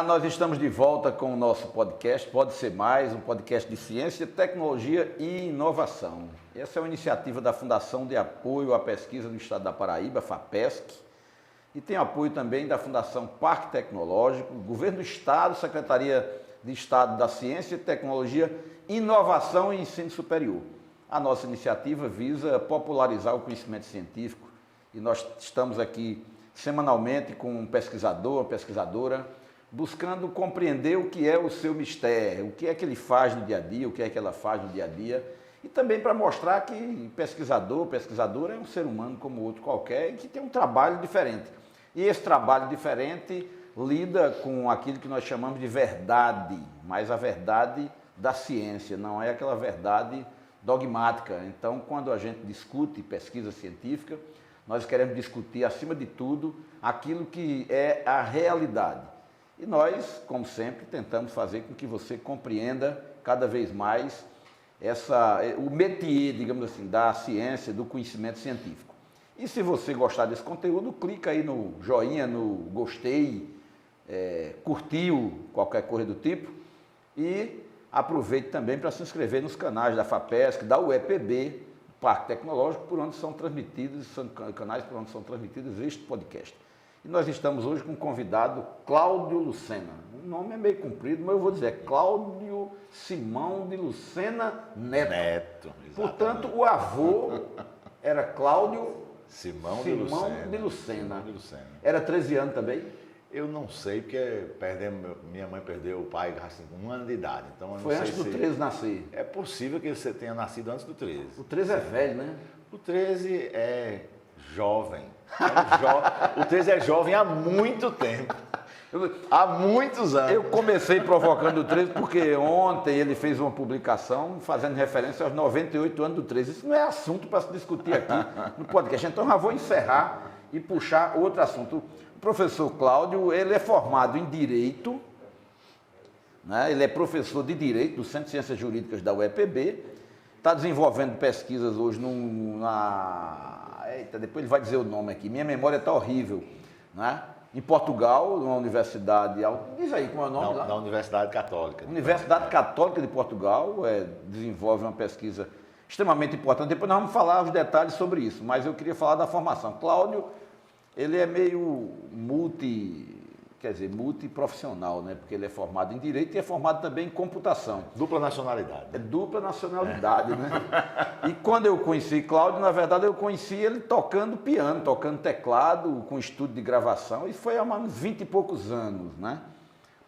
nós estamos de volta com o nosso podcast, Pode Ser Mais, um podcast de ciência, tecnologia e inovação. Essa é uma iniciativa da Fundação de Apoio à Pesquisa do Estado da Paraíba, FAPESC, e tem apoio também da Fundação Parque Tecnológico, Governo do Estado, Secretaria de Estado da Ciência, Tecnologia, Inovação e Ensino Superior. A nossa iniciativa visa popularizar o conhecimento científico e nós estamos aqui semanalmente com um pesquisador, uma pesquisadora, buscando compreender o que é o seu mistério, o que é que ele faz no dia a dia, o que é que ela faz no dia a dia, e também para mostrar que pesquisador, pesquisadora é um ser humano como outro qualquer e que tem um trabalho diferente. E esse trabalho diferente lida com aquilo que nós chamamos de verdade, mas a verdade da ciência, não é aquela verdade dogmática. Então, quando a gente discute pesquisa científica, nós queremos discutir, acima de tudo, aquilo que é a realidade. E nós, como sempre, tentamos fazer com que você compreenda cada vez mais o métier, digamos assim, da ciência, do conhecimento científico. E se você gostar desse conteúdo, clica aí no joinha, no gostei, curtiu, qualquer coisa do tipo, e aproveite também para se inscrever nos canais da FAPESC, da UEPB, Parque Tecnológico, por onde são transmitidos, são canais por onde são transmitidos este podcast. E nós estamos hoje com o convidado Cláudio Lucena. O nome é meio comprido, mas eu vou dizer Cláudio Simão de Lucena Neto. Neto, exatamente. Portanto, o avô era Cláudio Simão de de Lucena. Lucena. Era 13 anos também? Eu não sei, porque minha mãe perdeu o pai assim, com 1 ano de idade. Então, eu não Foi sei antes do 13 nascer. É possível que você tenha nascido antes do 13. O 13 é velho, né? O 13 é jovem. O 13 é jovem há muito tempo. Há muitos anos. Eu comecei provocando o 13 porque ontem ele fez uma publicação fazendo referência aos 98 anos do 13. Isso não é assunto para se discutir aqui no podcast. Então já vou encerrar e puxar outro assunto. O professor Cláudio, ele é formado em Direito, né? Ele é professor de Direito do Centro de Ciências Jurídicas da UEPB, está desenvolvendo pesquisas hoje Eita, depois ele vai dizer o nome aqui, minha memória está horrível, né? Em Portugal, numa universidade, diz aí como é o nome lá? Na Universidade Católica. Universidade Católica de Portugal, desenvolve uma pesquisa extremamente importante. Depois nós vamos falar os detalhes sobre isso, mas eu queria falar da formação. Cláudio, ele é meio multiprofissional, né? Porque ele é formado em Direito e é formado também em Computação. Dupla nacionalidade. É dupla nacionalidade, né? E quando eu conheci Cláudio, na verdade eu conheci ele tocando piano, tocando teclado, com estúdio de gravação, e foi há uns 20 e poucos anos, né?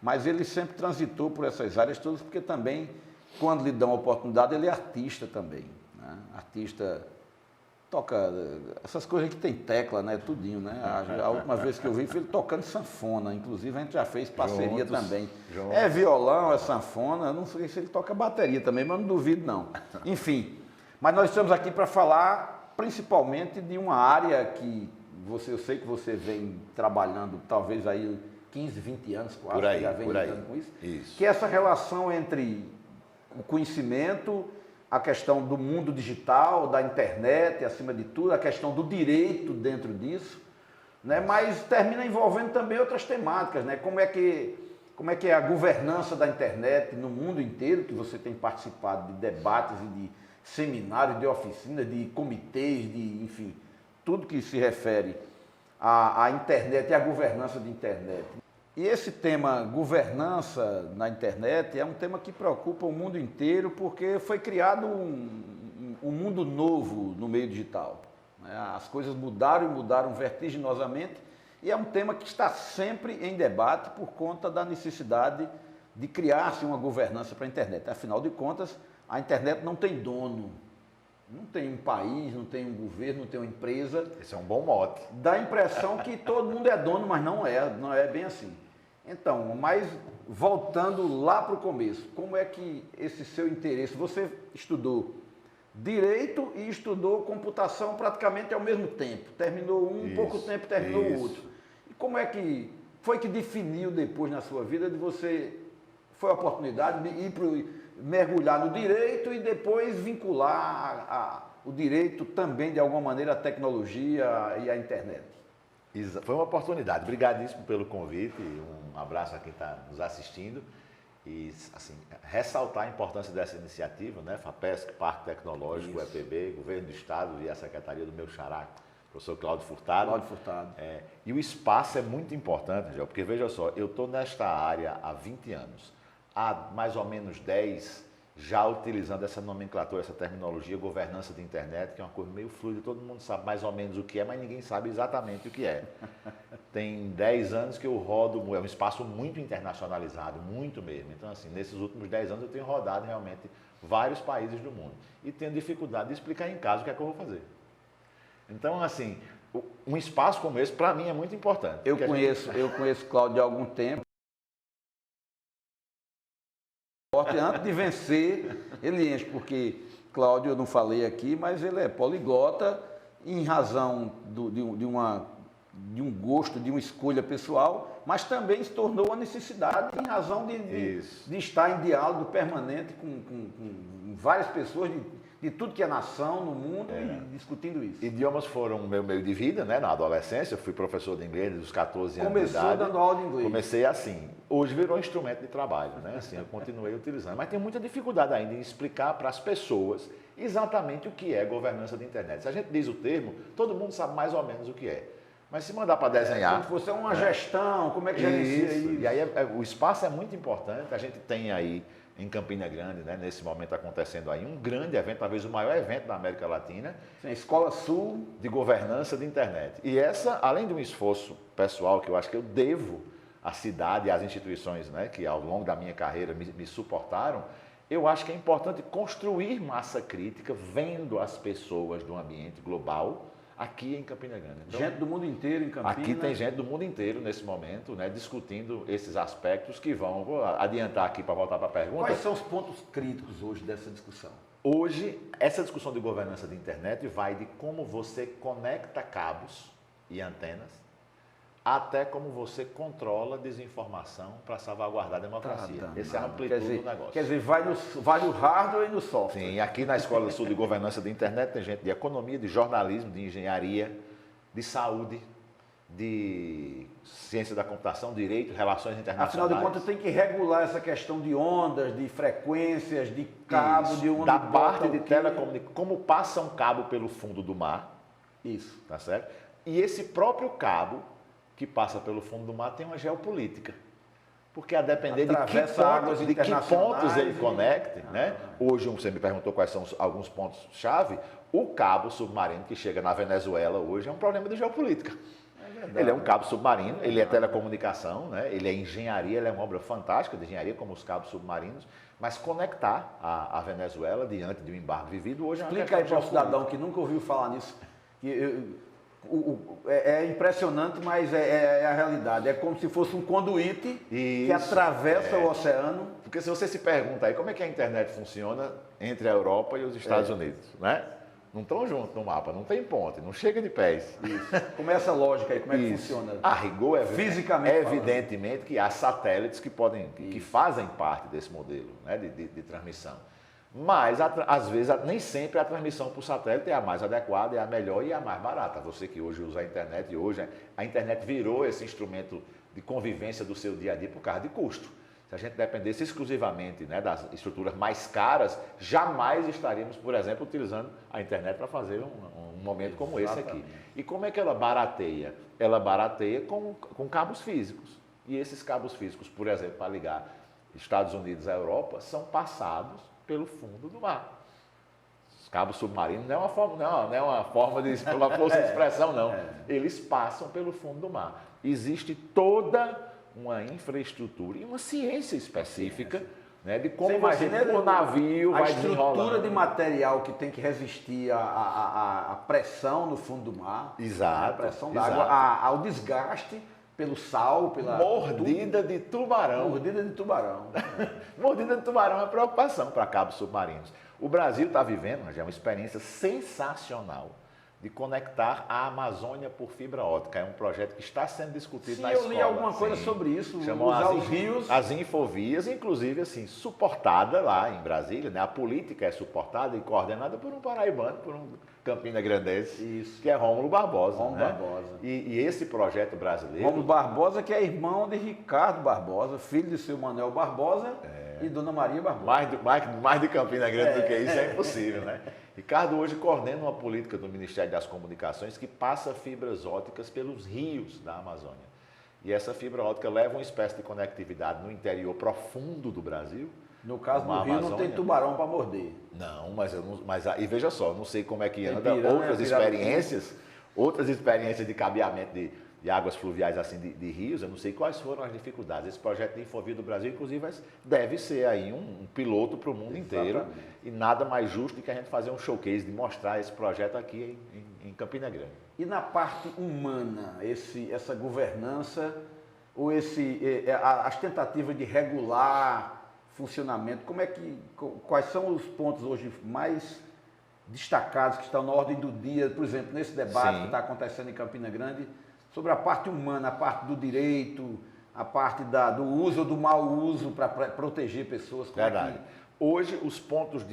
Mas ele sempre transitou por essas áreas todas, porque também, quando lhe dão a oportunidade, ele é artista também, né? Artista... Toca essas coisas que tem tecla, né? Tudinho, né? A última vez que eu vi foi ele tocando sanfona. Inclusive a gente já fez parceria também. É violão, é sanfona. Eu não sei se ele toca bateria também, mas não duvido não. Enfim, mas nós estamos aqui para falar principalmente de uma área que eu sei que você vem trabalhando talvez aí 15, 20 anos quase, por aí, já vem lidando com isso. Que é essa relação entre o conhecimento, a questão do mundo digital, da internet, acima de tudo, a questão do direito dentro disso, né? Mas termina envolvendo também outras temáticas, né? Como é que é a governança da internet no mundo inteiro, que você tem participado de debates e de seminários, de oficinas, de comitês, enfim, tudo que se refere à internet e à governança de internet. E esse tema governança na internet é um tema que preocupa o mundo inteiro porque foi criado um mundo novo no meio digital, né? As coisas mudaram e mudaram vertiginosamente e é um tema que está sempre em debate por conta da necessidade de criar-se uma governança para a internet. Afinal de contas, a internet não tem dono, não tem um país, não tem um governo, não tem uma empresa. Esse é um bom mote. Dá a impressão que todo mundo é dono, mas não é bem assim. Então, mas voltando lá para o começo, como é que esse seu interesse, você estudou Direito e estudou Computação praticamente ao mesmo tempo, terminou pouco tempo terminou o outro. E como é que foi que definiu depois na sua vida de você, foi a oportunidade de mergulhar no Direito e depois vincular o Direito também de alguma maneira à tecnologia e à internet? Foi uma oportunidade. Obrigadíssimo pelo convite. Um abraço a quem está nos assistindo. E, assim, ressaltar a importância dessa iniciativa, né? FAPESC, Parque Tecnológico, Isso. EPB, Governo do Estado e a Secretaria do meu xará, professor Cláudio Furtado. Cláudio Furtado. E o espaço é muito importante, Angel, porque veja só, eu estou nesta área há 20 anos. Há mais ou menos 10 já utilizando essa nomenclatura, essa terminologia, governança de internet, que é uma coisa meio fluida, todo mundo sabe mais ou menos o que é, mas ninguém sabe exatamente o que é. Tem 10 anos que eu rodo, é um espaço muito internacionalizado, muito mesmo. Então, assim, nesses últimos 10 anos eu tenho rodado realmente vários países do mundo e tenho dificuldade de explicar em casa o que é que eu vou fazer. Então, assim, um espaço como esse, para mim, é muito importante. Eu conheço Cláudio há algum tempo. Antes de vencer, ele enche, porque Cláudio, eu não falei aqui, mas ele é poliglota em razão de um gosto, de uma escolha pessoal, mas também se tornou uma necessidade em razão de estar em diálogo permanente com várias pessoas de tudo que é nação no mundo e discutindo isso. Idiomas foram o meu meio de vida, né? Na adolescência, eu fui professor de inglês desde os 14 anos de idade. Começou dando aula de inglês. Comecei assim. Hoje virou instrumento de trabalho, né? Assim, eu continuei utilizando. Mas tem muita dificuldade ainda em explicar para as pessoas exatamente o que é governança de internet. Se a gente diz o termo, todo mundo sabe mais ou menos o que é. Mas se mandar para desenhar... Como se fosse uma gestão, como é que gerencia isso? E aí o espaço é muito importante. A gente tem aí em Campina Grande, né, nesse momento acontecendo aí um grande evento, talvez o maior evento da América Latina. Sim, Escola Sul de governança de internet. E essa, além de um esforço pessoal que eu acho que eu devo à cidade e às instituições, né, que ao longo da minha carreira me suportaram, eu acho que é importante construir massa crítica vendo as pessoas do ambiente global aqui em Campina Grande. Então, gente do mundo inteiro em Campinas. Aqui tem gente do mundo inteiro nesse momento, né, discutindo esses aspectos que vão... Vou adiantar aqui para voltar para a pergunta. Quais são os pontos críticos hoje dessa discussão? Hoje, essa discussão de governança de internet vai de como você conecta cabos e antenas até como você controla a desinformação para salvaguardar a democracia. Esse é a amplitude do negócio. Quer dizer, vai no hardware e no software. Sim, aqui na Escola Sul de Governança de Internet tem gente de economia, de jornalismo, de engenharia, de saúde, de ciência da computação, direito, relações internacionais. Afinal de contas, tem que regular essa questão de ondas, de frequências, de cabo, de onde da parte de telecomunicação, como passa um cabo pelo fundo do mar. Isso. Tá certo? E esse próprio cabo que passa pelo fundo do mar tem uma geopolítica. Porque a depender de que pontos ele conecte, né? Hoje, você me perguntou quais são alguns pontos-chave, o cabo submarino que chega na Venezuela hoje é um problema de geopolítica. Ele é um cabo submarino, ele é telecomunicação, né? Ele é engenharia, ele é uma obra fantástica de engenharia, como os cabos submarinos, mas conectar a Venezuela diante de um embargo vivido hoje é uma Explica aí para o cidadão que nunca ouviu falar nisso. É impressionante, mas é a realidade. É como se fosse um conduíte que atravessa o oceano. Porque se você se pergunta aí como é que a internet funciona entre a Europa e os Estados Unidos, né? Não estão juntos no mapa, não tem ponte, não chega de pés. Isso. Como é essa lógica aí, como é que funciona? A rigor, fisicamente evidentemente que há satélites que fazem parte desse modelo, né, de transmissão. Mas, às vezes, nem sempre a transmissão por satélite é a mais adequada, é a melhor e é a mais barata. Você que hoje usa a internet, a internet virou esse instrumento de convivência do seu dia a dia por causa de custo. Se a gente dependesse exclusivamente, né, das estruturas mais caras, jamais estaríamos, por exemplo, utilizando a internet para fazer um momento como esse aqui. E como é que ela barateia? Ela barateia com cabos físicos. E esses cabos físicos, por exemplo, para ligar Estados Unidos à Europa, são passados pelo fundo do mar. Os cabos submarinos não é uma forma de uma força de expressão, não. Eles passam pelo fundo do mar. Existe toda uma infraestrutura e uma ciência específica, né, de como o navio vai desenrolando. A estrutura de material que tem que resistir à pressão no fundo do mar. Exato. A pressão da água, ao desgaste pelo sal, pela... Mordida de tubarão. Mordida de tubarão. Mordida de tubarão é uma preocupação para cabos submarinos. O Brasil está vivendo, já uma experiência sensacional de conectar a Amazônia por fibra ótica. É um projeto que está sendo discutido na eu escola. li alguma coisa sobre isso, Chamam usar os rios. As infovias, inclusive assim, suportada lá em Brasília, né? A política é suportada e coordenada por um paraibano, por um campina grandense, que é Rômulo Barbosa. Rômulo Barbosa. E esse projeto brasileiro... Rômulo Barbosa, que é irmão de Ricardo Barbosa, filho de seu Manuel Barbosa e Dona Maria Barbosa. Mais de Campina Grande do que isso é impossível, né? Ricardo hoje coordena uma política do Ministério das Comunicações que passa fibras óticas pelos rios da Amazônia. E essa fibra ótica leva uma espécie de conectividade no interior profundo do Brasil. No caso do Rio não tem tubarão para morder. Não, e veja só, não sei como é que anda outras experiências de cabeamento de águas fluviais assim de rios, eu não sei quais foram as dificuldades. Esse projeto de Infovia do Brasil, inclusive, deve ser aí um piloto para o mundo inteiro. E nada mais justo do que a gente fazer um showcase de mostrar esse projeto aqui em Campina Grande. E na parte humana, essa governança, ou as tentativas de regular funcionamento, quais são os pontos hoje mais destacados que estão na ordem do dia, por exemplo, nesse debate que está acontecendo em Campina Grande, sobre a parte humana, a parte do direito, a parte do uso ou do mau uso para proteger pessoas? Verdade. Hoje, os pontos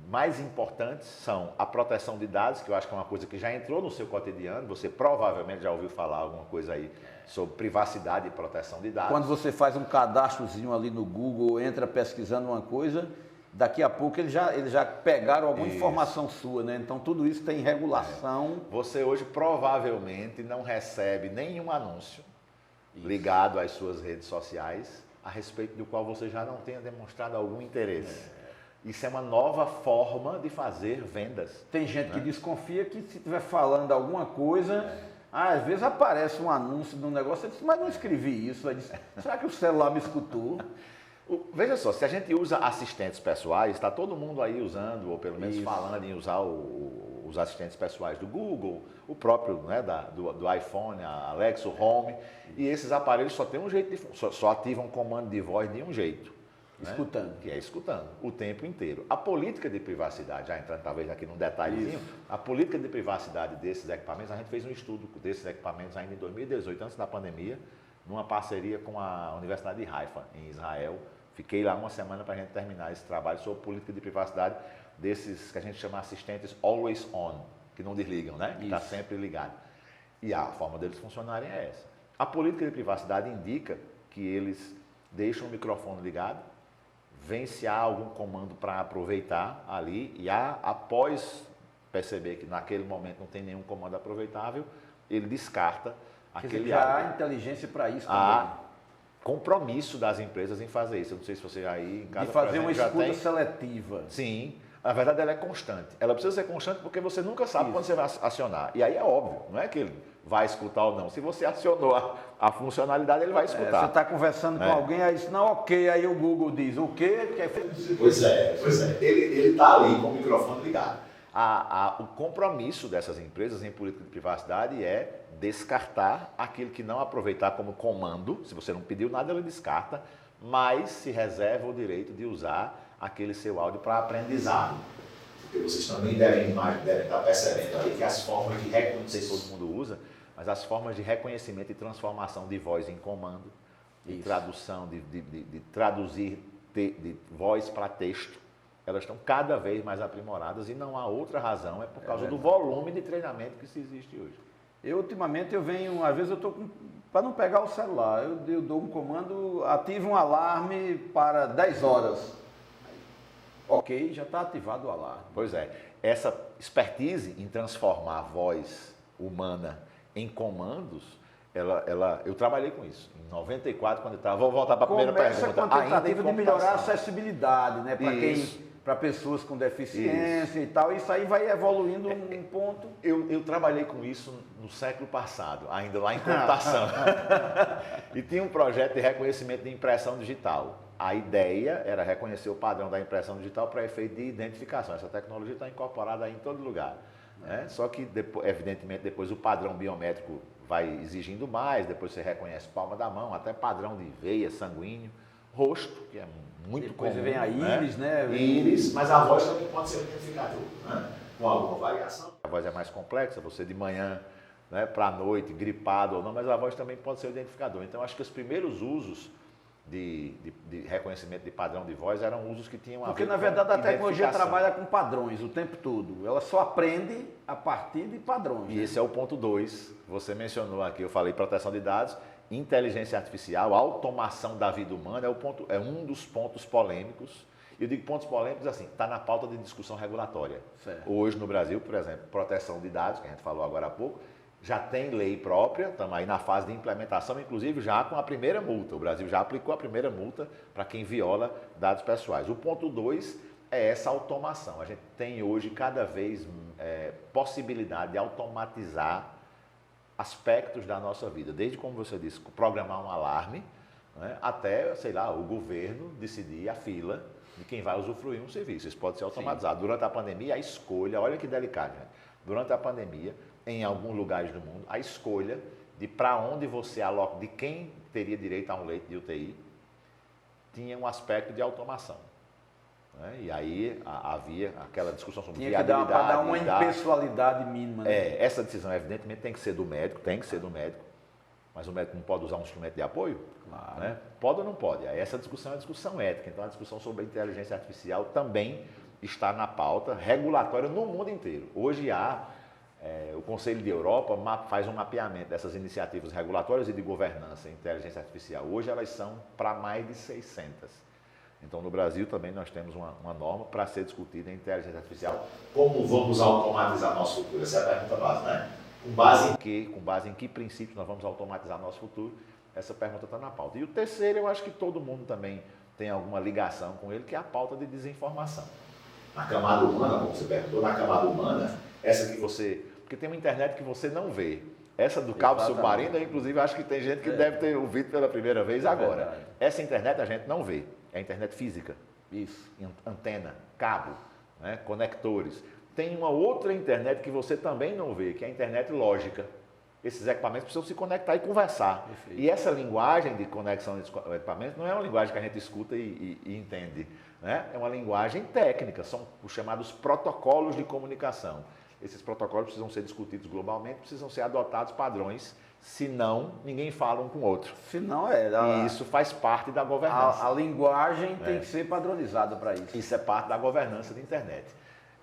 mais importantes são a proteção de dados, que eu acho que é uma coisa que já entrou no seu cotidiano. Você provavelmente já ouviu falar alguma coisa aí sobre privacidade e proteção de dados. Quando você faz um cadastrozinho ali no Google, entra pesquisando uma coisa, daqui a pouco eles já pegaram alguma informação sua, né? Então tudo isso tem regulação. Você hoje provavelmente não recebe nenhum anúncio ligado às suas redes sociais a respeito do qual você já não tenha demonstrado algum interesse. Isso é uma nova forma de fazer vendas. Tem gente que desconfia que se estiver falando alguma coisa, às vezes aparece um anúncio de um negócio, você diz, mas não escrevi isso. Aí diz, será que o celular me escutou? Veja só, se a gente usa assistentes pessoais, está todo mundo aí usando, ou pelo menos falando em usar os assistentes pessoais do Google, o próprio do iPhone, a Alexa, o Home, e esses aparelhos só tem um jeito só ativam comando de voz de um jeito. Escutando. Que é escutando, o tempo inteiro. A política de privacidade, já entrando talvez aqui num detalhezinho, a política de privacidade desses equipamentos, a gente fez um estudo desses equipamentos ainda em 2018, antes da pandemia, numa parceria com a Universidade de Haifa, em Israel. Fiquei lá uma semana para a gente terminar esse trabalho sobre política de privacidade desses que a gente chama assistentes always on, que não desligam, né? Que está sempre ligado. E a forma deles funcionarem é essa. A política de privacidade indica que eles deixam o microfone ligado, vem se há algum comando para aproveitar ali e após perceber que naquele momento não tem nenhum comando aproveitável, ele descarta aquele áudio. Há inteligência para isso também. Há compromisso das empresas em fazer isso. Eu não sei se você aí em casa, de fazer por exemplo, uma escuta seletiva. Sim. Na verdade, ela é constante. Ela precisa ser constante porque você nunca sabe quando você vai acionar. E aí é óbvio, não é que ele vai escutar ou não. Se você acionou a funcionalidade, ele vai escutar. Você está conversando com alguém, aí diz, não, ok, aí o Google diz, o quê? Pois é. Ele está ali com o microfone ligado. O compromisso dessas empresas em política de privacidade é descartar aquilo que não aproveitar como comando. Se você não pediu nada, ele descarta, mas se reserva o direito de usar aquele seu áudio para aprendizado. Porque vocês também devem estar percebendo aí que as formas de reconhecimento, não sei se todo mundo usa, mas as formas de reconhecimento e transformação de voz em comando, de tradução, de traduzir de voz para texto, elas estão cada vez mais aprimoradas e não há outra razão, é por causa do volume de treinamento que se existe hoje. Ultimamente, às vezes eu estou para não pegar o celular, eu dou um comando, ativa um alarme para 10 horas. Ok, já está ativado o alarme. Pois é, essa expertise em transformar a voz humana em comandos, eu trabalhei com isso. Em 94, quando eu estava... Vou voltar para a primeira pergunta. Com a tentativa de melhorar a acessibilidade, né? Para pessoas com deficiência e tal. Isso aí vai evoluindo um ponto. Eu trabalhei com isso no século passado, ainda lá em computação. E tinha um projeto de reconhecimento de impressão digital. A ideia era reconhecer o padrão da impressão digital para efeito de identificação. Essa tecnologia está incorporada aí em todo lugar. Né? Só que, evidentemente, depois o padrão biométrico vai exigindo mais, depois você reconhece palma da mão, até padrão de veia, sanguíneo, rosto, que é muito comum. Depois vem a íris, né? Íris, mas a voz também pode ser identificada, né? Com alguma variação. a voz é mais complexa, você de manhã, né, para a noite, gripado ou não, mas a voz também pode ser o identificador. Então, acho que os primeiros usos de reconhecimento de padrão de voz eram usos que tinham a ver Porque, na com verdade, a tecnologia identificação. trabalha com padrões o tempo todo. Ela só aprende a partir de padrões. E esse é o ponto 2. Você mencionou aqui, eu falei proteção de dados, inteligência artificial, automação da vida humana é um dos pontos polêmicos. E eu digo pontos polêmicos assim, está na pauta de discussão regulatória. Certo. Hoje no Brasil, por exemplo, proteção de dados, que a gente falou agora há pouco, já tem lei própria, estamos aí na fase de implementação, inclusive já com a primeira multa. O Brasil já aplicou a primeira multa para quem viola dados pessoais. O ponto 2 é essa automação. A gente tem hoje cada vez possibilidade de automatizar aspectos da nossa vida, desde, como você disse, programar um alarme, né, até, sei lá, o governo decidir a fila de quem vai usufruir um serviço. Isso pode ser automatizado. Sim. Durante a pandemia, a escolha, olha que delicado, gente. Durante a pandemia, em alguns lugares do mundo, a escolha de para onde você aloca, de quem teria direito a um leito de UTI, tinha um aspecto de automação. Né? E aí havia aquela discussão sobre viabilidade. Para dar uma impessoalidade mínima. Né? Essa decisão, evidentemente, tem que ser do médico, mas o médico não pode usar um instrumento de apoio? Claro. Né? Pode ou não pode? Aí essa discussão é uma discussão ética. Então, a discussão sobre a inteligência artificial também está na pauta regulatória no mundo inteiro. Hoje o Conselho de Europa faz um mapeamento dessas iniciativas regulatórias e de governança em inteligência artificial. Hoje elas são para mais de 600. Então, no Brasil também nós temos uma norma para ser discutida em inteligência artificial. Como vamos automatizar nosso futuro? Essa é a pergunta básica, né? Com base em que princípios nós vamos automatizar nosso futuro? Essa pergunta está na pauta. E o terceiro, eu acho que todo mundo também tem alguma ligação com ele, que é a pauta de desinformação. Na camada humana, como você perguntou, na camada humana, essa que você... Porque tem uma internet que você não vê. Essa do cabo submarino, inclusive, acho que tem gente que deve ter ouvido pela primeira vez agora. Verdade. Essa internet a gente não vê. É a internet física. Isso. Antena, cabo, né, conectores. Tem uma outra internet que você também não vê, que é a internet lógica. Esses equipamentos precisam se conectar e conversar. Perfeito. E essa linguagem de conexão de equipamentos não é uma linguagem que a gente escuta e entende. Né? É uma linguagem técnica, são os chamados protocolos de comunicação. Esses protocolos precisam ser discutidos globalmente, precisam ser adotados padrões, senão ninguém fala um com o outro. Senão E isso faz parte da governança. A linguagem tem que ser padronizada para isso. Isso é parte da governança da internet.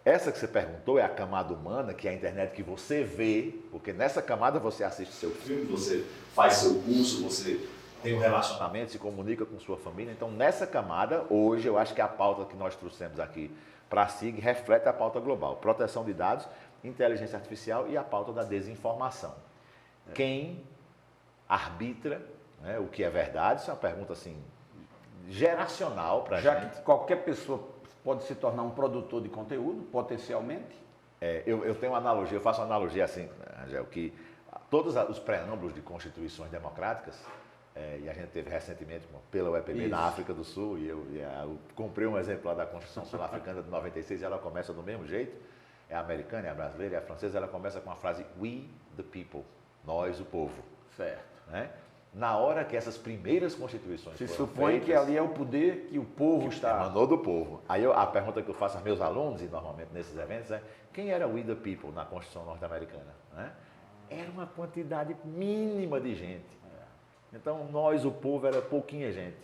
Essa que você perguntou é a camada humana, que é a internet que você vê, porque nessa camada você assiste seu filme, você faz seu curso, você tem um relacionamento, se comunica com sua família. Então, nessa camada, hoje, eu acho que a pauta que nós trouxemos aqui para a SIG reflete a pauta global. Proteção de dados, inteligência artificial e a pauta da desinformação. Quem arbitra, né, o que é verdade? Isso é uma pergunta assim, geracional para a gente. Já que qualquer pessoa pode se tornar um produtor de conteúdo, potencialmente. Eu tenho uma analogia, eu faço uma analogia assim, Angel, que todos os preâmbulos de constituições democráticas, e a gente teve recentemente pela UEPB na África do Sul, e eu comprei um exemplo lá da Constituição Sul-Africana de 96, e ela começa do mesmo jeito, é a americana, é a brasileira, é a francesa, ela começa com a frase "We the people", nós o povo. Certo. Né? Na hora que essas primeiras constituições se foram supõe feitas, que ali é o poder que o povo está... Emanou do povo. Aí a pergunta que eu faço aos meus alunos, e normalmente nesses eventos, é quem era we the people na Constituição norte-americana? Né? Era uma quantidade mínima de gente. Então, nós, o povo, era pouquinha gente.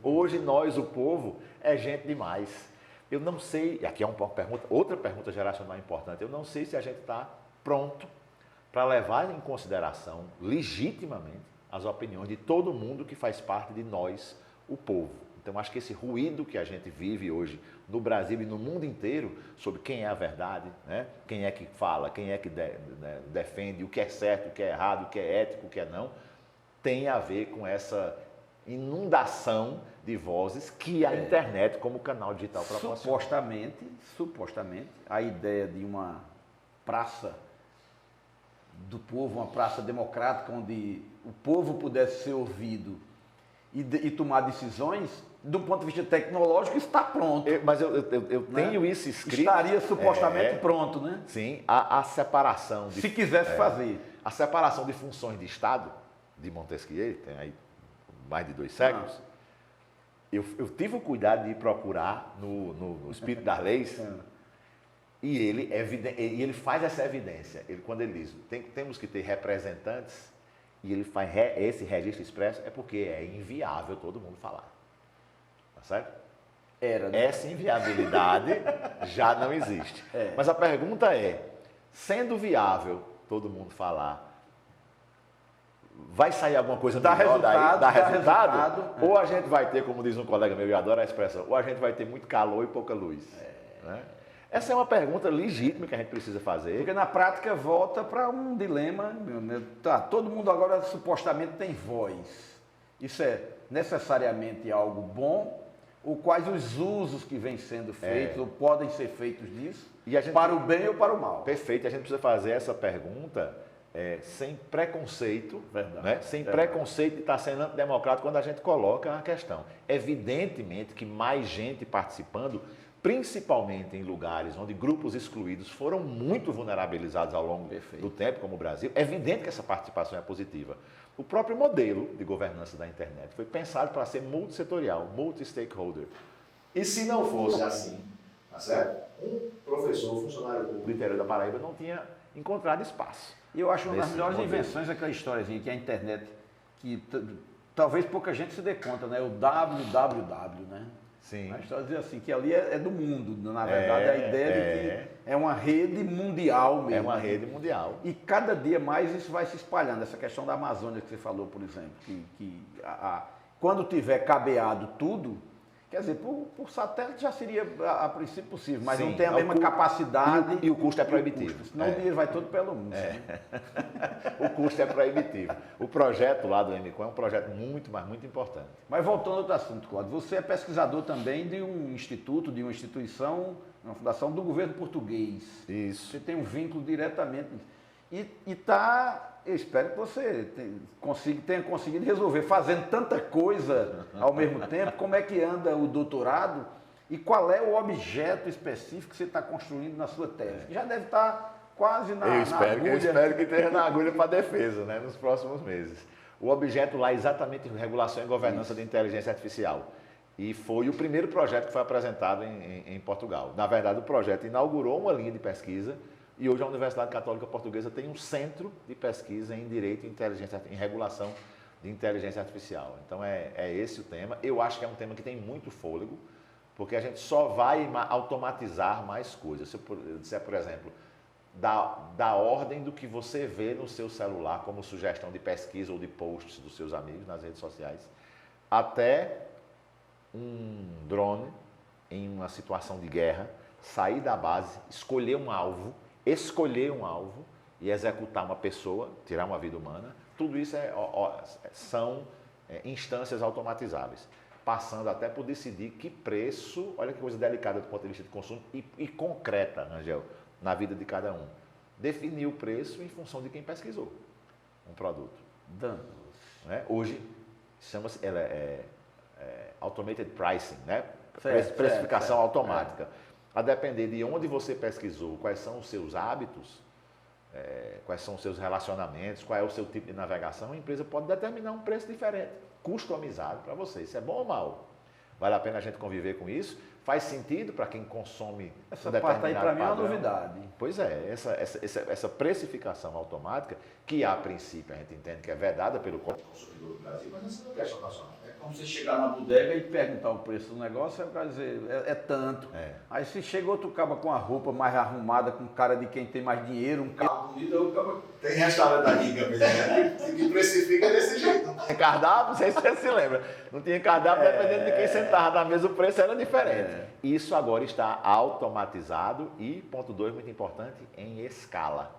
Hoje, nós, o povo, é gente demais. Eu não sei, e aqui é outra pergunta geracional importante, eu não sei se a gente está pronto para levar em consideração, legitimamente, as opiniões de todo mundo que faz parte de nós, o povo. Então, acho que esse ruído que a gente vive hoje no Brasil e no mundo inteiro sobre quem é a verdade, né? Quem é que fala, quem é que defende, o que é certo, o que é errado, o que é ético, o que é não, tem a ver com essa inundação de vozes que a internet como canal digital proporciona. Supostamente, a ideia de uma praça do povo, uma praça democrática, onde o povo pudesse ser ouvido e tomar decisões, do ponto de vista tecnológico, está pronto. Mas eu tenho isso escrito. Estaria supostamente pronto, né? Sim, a separação. Se quisesse fazer. A separação de funções de Estado, de Montesquieu, tem aí mais de 2 séculos, eu tive o cuidado de ir procurar no espírito das leis E ele faz essa evidência. Quando ele diz, temos que ter representantes, e ele faz esse registro expresso, é porque é inviável todo mundo falar. Tá certo? Essa inviabilidade já não existe. Mas a pergunta é, sendo viável todo mundo falar, vai sair alguma coisa melhor daí? Dá resultado? Ou a gente vai ter, como diz um colega meu, eu adoro a expressão, ou a gente vai ter muito calor e pouca luz. Né? Essa é uma pergunta legítima que a gente precisa fazer. Porque na prática volta para um dilema. Tá, todo mundo agora supostamente tem voz. Isso é necessariamente algo bom? Ou quais os usos que vêm sendo feitos, ou podem ser feitos disso, para o bem ou para o mal? Perfeito, a gente precisa fazer essa pergunta sem preconceito, né? Sem preconceito de estar sendo antidemocrático quando a gente coloca a questão. Evidentemente que mais gente participando, principalmente em lugares onde grupos excluídos foram muito vulnerabilizados ao longo do tempo, como o Brasil, é evidente que essa participação é positiva. O próprio modelo de governança da internet foi pensado para ser multissetorial, multi-stakeholder. E se não fosse assim, tá certo? Um professor, funcionário público do interior da Paraíba não tinha encontrado espaço. E eu acho uma das melhores invenções aquela historiazinha que é a internet, que talvez pouca gente se dê conta, né? O www, né? Sim. A história diz assim, que ali é do mundo, na verdade, a ideia de que é uma rede mundial mesmo. É uma rede mundial. E cada dia mais isso vai se espalhando, essa questão da Amazônia que você falou, por exemplo, quando tiver cabeado tudo, quer dizer, por satélite já seria a princípio possível, mas não tem a mesma capacidade. E o custo é proibitivo. Senão o dinheiro vai todo pelo mundo. O custo é proibitivo. O projeto lá do MCOM é um projeto muito, mas muito importante. Mas voltando ao outro assunto, Cláudio, você é pesquisador também de um instituto, de uma instituição, uma fundação do governo português. Isso. Você tem um vínculo diretamente. Eu espero que você tenha conseguido resolver, fazendo tanta coisa ao mesmo tempo, como é que anda o doutorado e qual é o objeto específico que você está construindo na sua tese. Já deve estar quase na agulha. Eu espero que esteja na agulha para a defesa, né, nos próximos meses. O objeto lá é exatamente regulação e governança de inteligência artificial. E foi o primeiro projeto que foi apresentado em Portugal. Na verdade, o projeto inaugurou uma linha de pesquisa. E hoje a Universidade Católica Portuguesa tem um centro de pesquisa em direito e em regulação de inteligência artificial. Então é esse o tema. Eu acho que é um tema que tem muito fôlego, porque a gente só vai automatizar mais coisas. Se eu disser, por exemplo, da ordem do que você vê no seu celular como sugestão de pesquisa ou de posts dos seus amigos nas redes sociais, até um drone em uma situação de guerra, sair da base, escolher um alvo e executar uma pessoa, tirar uma vida humana, tudo isso são instâncias automatizáveis, passando até por decidir que preço, olha que coisa delicada do ponto de vista de consumo e concreta, Rangel, na vida de cada um. Definir o preço em função de quem pesquisou um produto. Né? Hoje, chama-se automated pricing, né? Precificação automática. A depender de onde você pesquisou, quais são os seus hábitos, quais são os seus relacionamentos, qual é o seu tipo de navegação, a empresa pode determinar um preço diferente, customizado para você. Isso é bom ou mal? Vale a pena a gente conviver com isso? Faz sentido para quem consome essa parte aí para mim é uma novidade. Pois é, essa precificação automática, que a princípio a gente entende que é vedada pelo Código do Consumidor do Brasil, mas essa não é questão nacional. Como você chegar na bodega e perguntar o preço do negócio, aí o cara dizer, é tanto. Aí se chega outro caba com a roupa mais arrumada, com cara de quem tem mais dinheiro, um carro bonito, o caba... Tem restaurante aqui, né? Que precifica desse jeito. Não tem cardápio, não sei se você se lembra. Não tinha cardápio, dependendo de quem sentava na mesa, o preço era diferente. Isso agora está automatizado e, ponto 2, muito importante, em escala.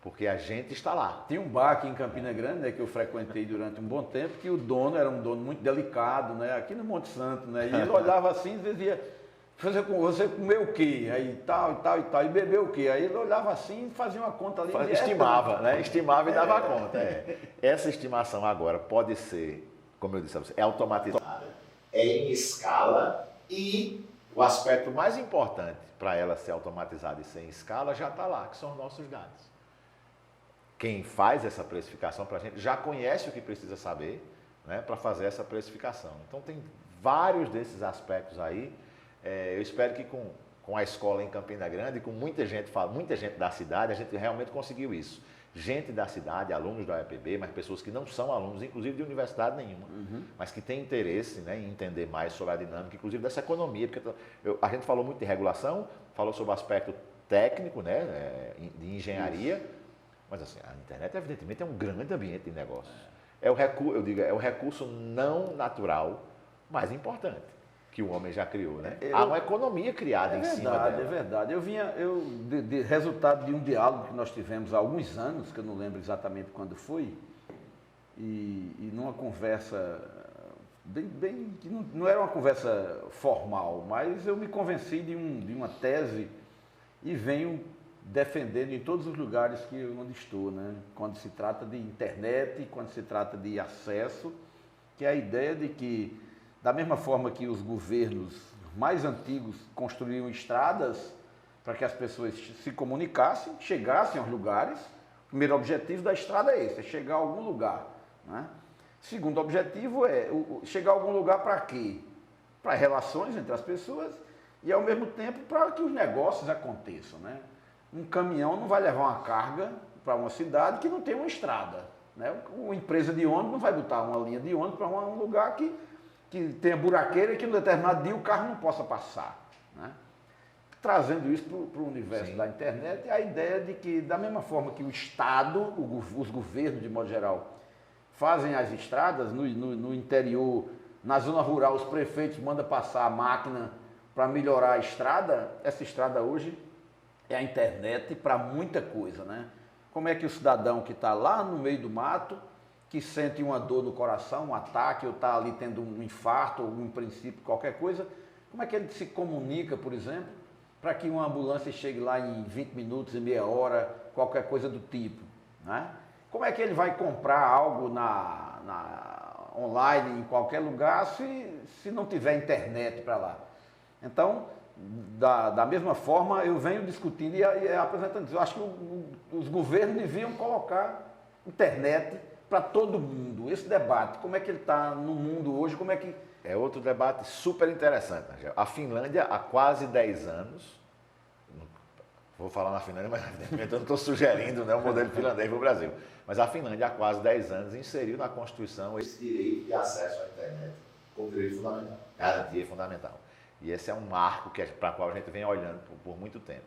Porque a gente está lá. Tinha um bar aqui em Campina Grande, né, que eu frequentei durante um bom tempo, que o dono era um dono muito delicado, né, aqui no Monte Santo, né, e ele olhava assim e dizia, você comeu o quê? Aí tal e tal e tal, e bebeu o quê? Aí ele olhava assim e fazia uma conta ali. Estimava, né? Estimava e dava conta. Essa estimação agora pode ser, como eu disse a você, é automatizada, é em escala e o aspecto mais importante para ela ser automatizada e ser em escala já está lá, que são os nossos dados. Quem faz essa precificação para a gente já conhece o que precisa saber, né, para fazer essa precificação. Então tem vários desses aspectos aí. Eu espero que com com a escola em Campina Grande, com muita gente da cidade, a gente realmente conseguiu isso. Gente da cidade, alunos da UEPB, mas pessoas que não são alunos, inclusive de universidade nenhuma, mas que têm interesse, né, em entender mais sobre a dinâmica, inclusive dessa economia, porque a gente falou muito de regulação, falou sobre o aspecto técnico, né, de engenharia, mas assim, a internet evidentemente é um grande ambiente de negócio. É o recurso não natural mais importante que o homem já criou, né? Há uma economia criada em cima dela. É verdade. Resultado de um diálogo que nós tivemos há alguns anos, que eu não lembro exatamente quando foi, e numa conversa que não era uma conversa formal, mas eu me convenci de uma tese e venho defendendo em todos os lugares onde estou, né? Quando se trata de internet, quando se trata de acesso, que é a ideia de que, da mesma forma que os governos mais antigos construíam estradas para que as pessoas se comunicassem, chegassem aos lugares, o primeiro objetivo da estrada é esse, é chegar a algum lugar, né? Segundo objetivo é chegar a algum lugar para quê? Para relações entre as pessoas e, ao mesmo tempo, para que os negócios aconteçam, né? Um caminhão não vai levar uma carga para uma cidade que não tem uma estrada, né? Uma empresa de ônibus não vai botar uma linha de ônibus para um lugar que tenha buraqueira e que, em determinado dia, o carro não possa passar, né? Trazendo isso para o universo da internet, a ideia de que, da mesma forma que o Estado, os governos, de modo geral, fazem as estradas, no interior, na zona rural, os prefeitos mandam passar a máquina para melhorar a estrada, essa estrada hoje é a internet para muita coisa, né? Como é que o cidadão que está lá no meio do mato, que sente uma dor no coração, um ataque, ou está ali tendo um infarto, ou um princípio, qualquer coisa, como é que ele se comunica, por exemplo, para que uma ambulância chegue lá em 20 minutos, em meia hora, qualquer coisa do tipo, né? Como é que ele vai comprar algo online, em qualquer lugar, se não tiver internet para lá? Então, da mesma forma, eu venho discutindo e apresentando isso. Eu acho que os governos deviam colocar internet para todo mundo. Esse debate, como é que ele está no mundo hoje, como é que... É outro debate super interessante, Angel. A Finlândia, há quase 10 anos, vou falar na Finlândia, mas eu não estou sugerindo, né, o modelo finlandês para o Brasil, mas a Finlândia, há quase 10 anos, inseriu na Constituição esse direito de acesso à internet como direito fundamental, garantia fundamental. E esse é um marco para o qual a gente vem olhando por muito tempo.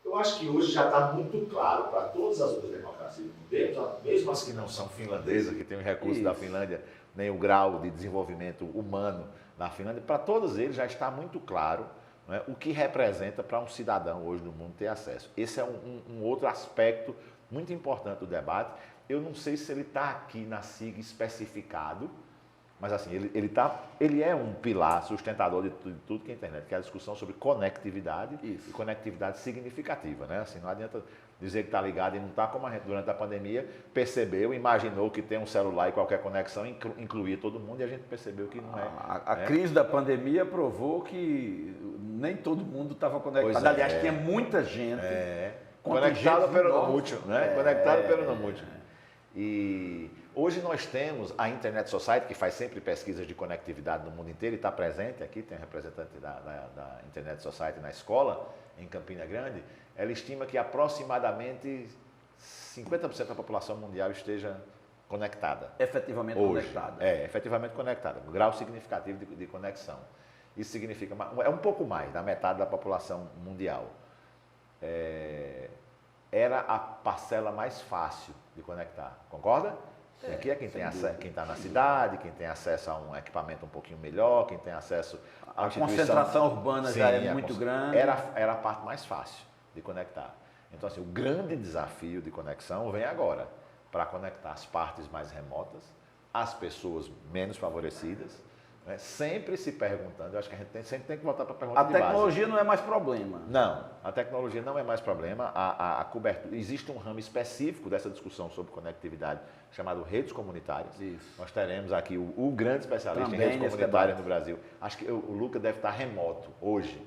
Eu acho que hoje já está muito claro para todas as outras democracias do mundo, mesmo as que não são finlandesas, que têm os recursos da Finlândia, nem o grau de desenvolvimento humano na Finlândia, para todos eles já está muito claro, né, o que representa para um cidadão hoje no mundo ter acesso. Esse é um outro aspecto muito importante do debate. Eu não sei se ele está aqui na SIG especificado, mas assim, ele é um pilar sustentador de tudo que é a internet, que é a discussão sobre conectividade e conectividade significativa, né? Assim, não adianta dizer que está ligado e não está, como a gente durante a pandemia percebeu, imaginou que tem um celular e qualquer conexão incluía todo mundo e a gente percebeu que não é. A crise da pandemia provou que nem todo mundo estava conectado. Aliás, tinha muita gente conectada pelo no mútil, né? Conectada pelo no mútil. E hoje nós temos a Internet Society, que faz sempre pesquisas de conectividade no mundo inteiro e está presente aqui, tem representante da Internet Society na escola, em Campina Grande. Ela estima que aproximadamente 50% da população mundial esteja conectada. Efetivamente hoje. Conectada. Efetivamente conectada, um grau significativo de conexão. Isso significa, é um pouco mais da metade da população mundial. Era a parcela mais fácil de conectar, concorda? Aqui é quem está na cidade, quem tem acesso a um equipamento um pouquinho melhor, quem tem acesso à concentração urbana já é muito grande. Era a parte mais fácil de conectar. Então, assim, o grande desafio de conexão vem agora, para conectar as partes mais remotas, as pessoas menos favorecidas, né? Sempre se perguntando, eu acho que a gente sempre tem que voltar para a pergunta de base. A tecnologia não é mais problema. Não, a tecnologia não é mais problema. A cobertura, existe um ramo específico dessa discussão sobre conectividade chamado redes comunitárias. Isso. Nós teremos aqui o grande especialista também em redes comunitárias no Brasil. Acho que o Luca deve estar remoto hoje,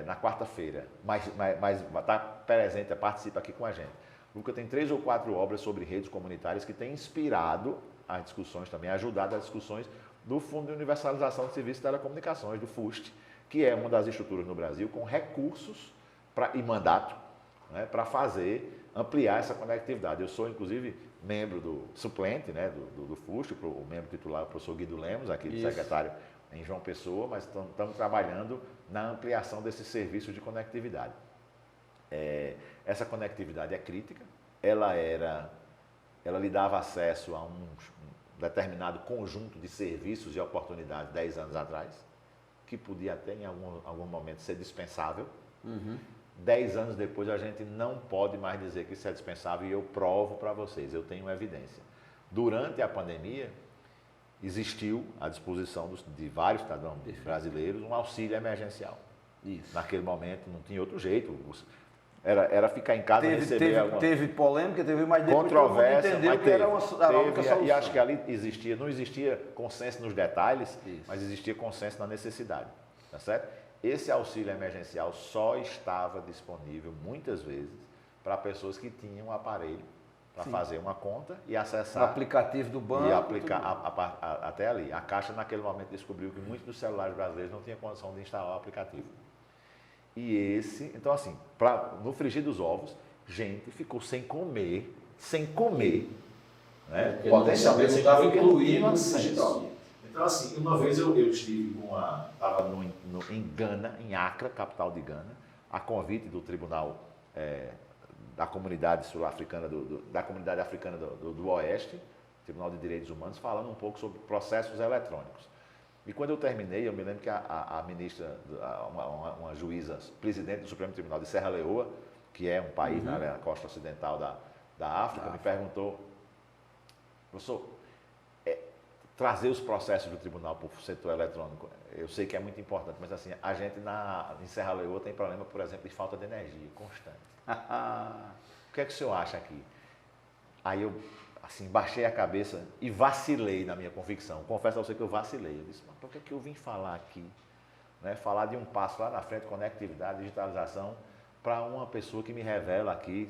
na quarta-feira, mas está presente, participa aqui com a gente. O Luca tem 3 ou 4 obras sobre redes comunitárias que têm inspirado as discussões também, ajudado as discussões do Fundo de Universalização de Serviços de Telecomunicações, do FUST, que é uma das estruturas no Brasil com recursos e mandato, né, para ampliar essa conectividade. Eu sou, inclusive, membro do suplente, né, do FUST, o membro titular, o professor Guido Lemos, aqui do secretário em João Pessoa, mas estamos trabalhando na ampliação desses serviços de conectividade. Essa conectividade é crítica, ela lhe dava acesso a um determinado conjunto de serviços e oportunidades 10 anos atrás, que podia até em algum momento ser dispensável. 10 anos depois a gente não pode mais dizer que isso é dispensável e eu provo para vocês, eu tenho evidência. Durante a pandemia, existiu à disposição de vários cidadãos brasileiros um auxílio emergencial. Isso. Naquele momento não tinha outro jeito. Era ficar em casa e receber teve polêmica, teve mais depois controvérsia, entendeu que era uma única solução. E acho que ali não existia consenso nos detalhes, isso, mas existia consenso na necessidade. Tá certo? Esse auxílio emergencial só estava disponível, muitas vezes, para pessoas que tinham um aparelho para fazer uma conta e acessar o aplicativo do banco. E aplicar até ali. A Caixa, naquele momento, descobriu que muitos dos celulares brasileiros não tinham condição de instalar o aplicativo. Então assim, no frigir dos ovos, gente ficou sem comer, né? Potencialmente estava incluído no digital. Então assim, uma vez eu estive estava em Gana, em Accra, capital de Gana, a convite do Tribunal da Comunidade Sul-Africana, da Comunidade Africana do Oeste, Tribunal de Direitos Humanos, falando um pouco sobre processos eletrônicos. E quando eu terminei, eu me lembro que a ministra, uma juíza, presidente do Supremo Tribunal de Serra Leoa, que é um país na costa ocidental da África, me perguntou, professor, trazer os processos do tribunal para o setor eletrônico, eu sei que é muito importante, mas assim, a gente em Serra Leoa tem problema, por exemplo, de falta de energia constante. O que é que o senhor acha aqui? Aí eu assim, baixei a cabeça e vacilei na minha convicção. Confesso a você que eu vacilei. Eu disse, mas por que eu vim falar aqui? Né? Falar de um passo lá na frente, conectividade, digitalização, para uma pessoa que me revela aqui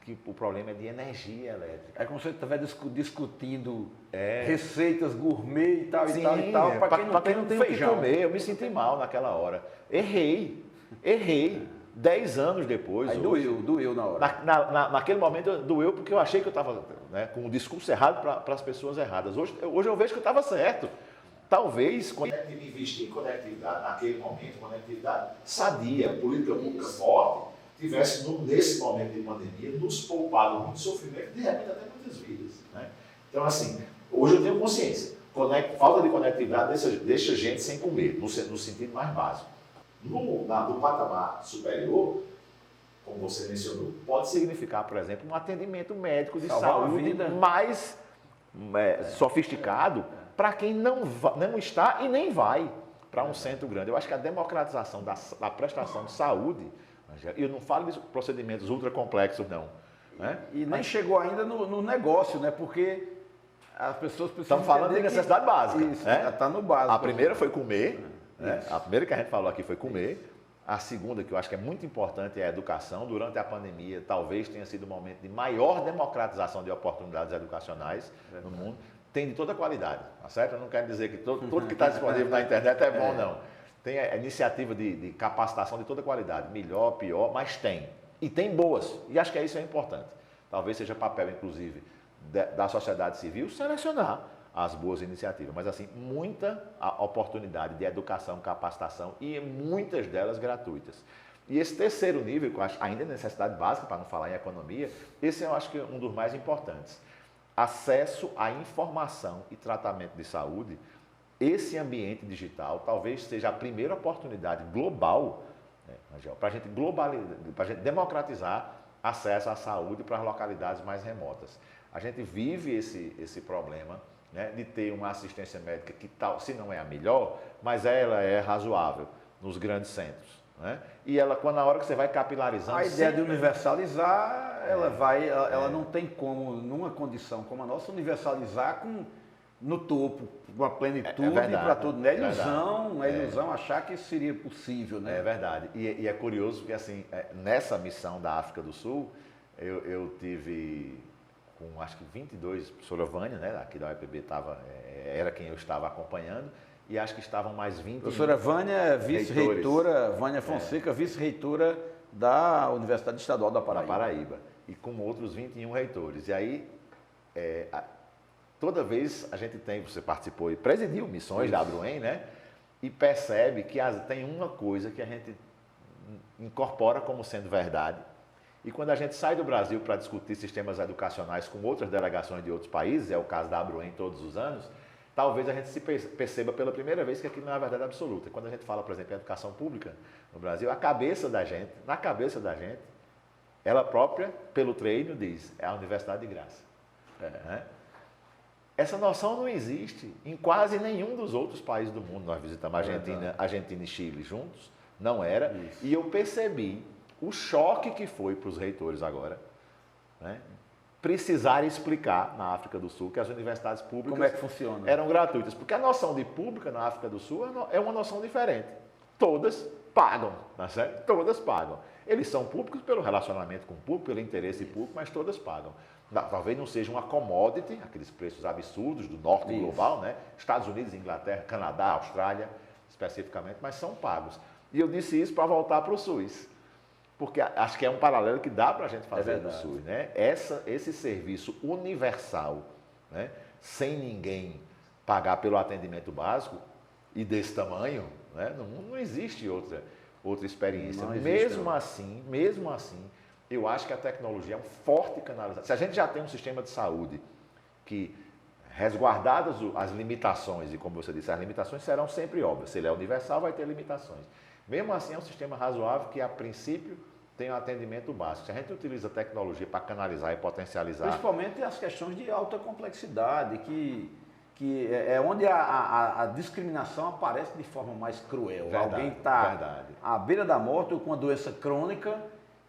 que o problema é de energia elétrica. É como se você estivesse discutindo receitas gourmet e tal, sim, e tal, para quem não tem o que comer. Eu me senti mal naquela hora. Errei. 10 anos depois. Aí doeu na hora. Naquele momento doeu porque eu achei que eu estava, né, com o discurso errado para as pessoas erradas. Hoje eu vejo que eu estava certo. Talvez investir em conectividade naquele momento, conectividade sadia, política pública forte, tivesse nesse momento de pandemia nos poupado muito sofrimento, de repente até muitas vidas. Né? Então assim, hoje eu tenho consciência. Falta de conectividade deixa gente sem comer, no sentido mais básico. No patamar superior, como você mencionou, pode significar, por exemplo, um atendimento médico de saúde mais sofisticado para quem não está e nem vai para um centro grande. Eu acho que a democratização da prestação de saúde, e eu não falo de procedimentos ultra complexos, não. Né? E nem chegou ainda no negócio, né? Porque as pessoas precisam. Estamos falando de necessidade básica. Isso, está no básico. A primeira foi comer. Né? A primeira que a gente falou aqui foi comer. A segunda, que eu acho que é muito importante, é a educação. Durante a pandemia, talvez tenha sido o momento de maior democratização de oportunidades educacionais no mundo. Tem de toda qualidade, tá certo? Eu não quero dizer que tudo que está disponível na internet é bom, não. Tem a iniciativa de capacitação de toda qualidade, melhor, pior, mas tem. E tem boas, e acho que isso é importante. Talvez seja papel, inclusive, da sociedade civil selecionar as boas iniciativas, mas assim, muita oportunidade de educação, capacitação e muitas delas gratuitas. E esse terceiro nível, que eu acho ainda é necessidade básica, para não falar em economia, esse eu acho que é um dos mais importantes. Acesso à informação e tratamento de saúde, esse ambiente digital talvez seja a primeira oportunidade global, né, para a gente democratizar acesso à saúde para as localidades mais remotas. A gente vive esse problema, né, de ter uma assistência médica que, se não é a melhor, mas ela é razoável nos grandes centros. Né? E ela, na hora que você vai capilarizando... A ideia de universalizar, ela não tem como, numa condição como a nossa, universalizar no topo, com a plenitude para tudo. Não é ilusão achar que isso seria possível. Né? É verdade. E é curioso porque, assim, nessa missão da África do Sul, eu tive... com acho que 22, a professora Vânia, né, aqui da UEPB, era quem eu estava acompanhando, e acho que estavam mais 20. Professora Vânia, vice-reitora, Vânia Fonseca, vice-reitora da Universidade Estadual da Paraíba. E com outros 21 reitores. E aí, toda vez a gente você participou e presidiu missões da Abruen, né? E percebe que tem uma coisa que a gente incorpora como sendo verdade. E quando a gente sai do Brasil para discutir sistemas educacionais com outras delegações de outros países, é o caso da Abruen todos os anos, talvez a gente se perceba pela primeira vez que aquilo não é a verdade absoluta. Quando a gente fala, por exemplo, em educação pública no Brasil, na cabeça da gente, ela própria, pelo treino, diz, é a universidade de graça. Né? Essa noção não existe em quase nenhum dos outros países do mundo. Nós visitamos Argentina e Chile juntos, não era. Isso. E eu percebi o choque que foi para os reitores agora, né? Precisarem explicar na África do Sul que as universidades públicas como é que funciona? Eram gratuitas. Porque a noção de pública na África do Sul é uma noção diferente. Todas pagam, tá certo? Todas pagam. Eles são públicos pelo relacionamento com o público, pelo interesse público, mas todas pagam. Talvez não seja uma commodity, aqueles preços absurdos do norte global, né? Estados Unidos, Inglaterra, Canadá, Austrália, especificamente, mas são pagos. E eu disse isso para voltar para o SUS. Porque acho que é um paralelo que dá para a gente fazer no SUS, né? Esse serviço universal, né? Sem ninguém pagar pelo atendimento básico e desse tamanho, né? Não existe outra experiência. Mesmo assim, eu acho que a tecnologia é um forte canalizador. Se a gente já tem um sistema de saúde que, resguardadas as limitações, e como você disse, as limitações serão sempre óbvias. Se ele é universal, vai ter limitações. Mesmo assim, é um sistema razoável que, a princípio, tem um atendimento básico. Se a gente utiliza a tecnologia para canalizar e potencializar... Principalmente as questões de alta complexidade, que é onde a discriminação aparece de forma mais cruel. Verdade, alguém está à beira da morte ou com uma doença crônica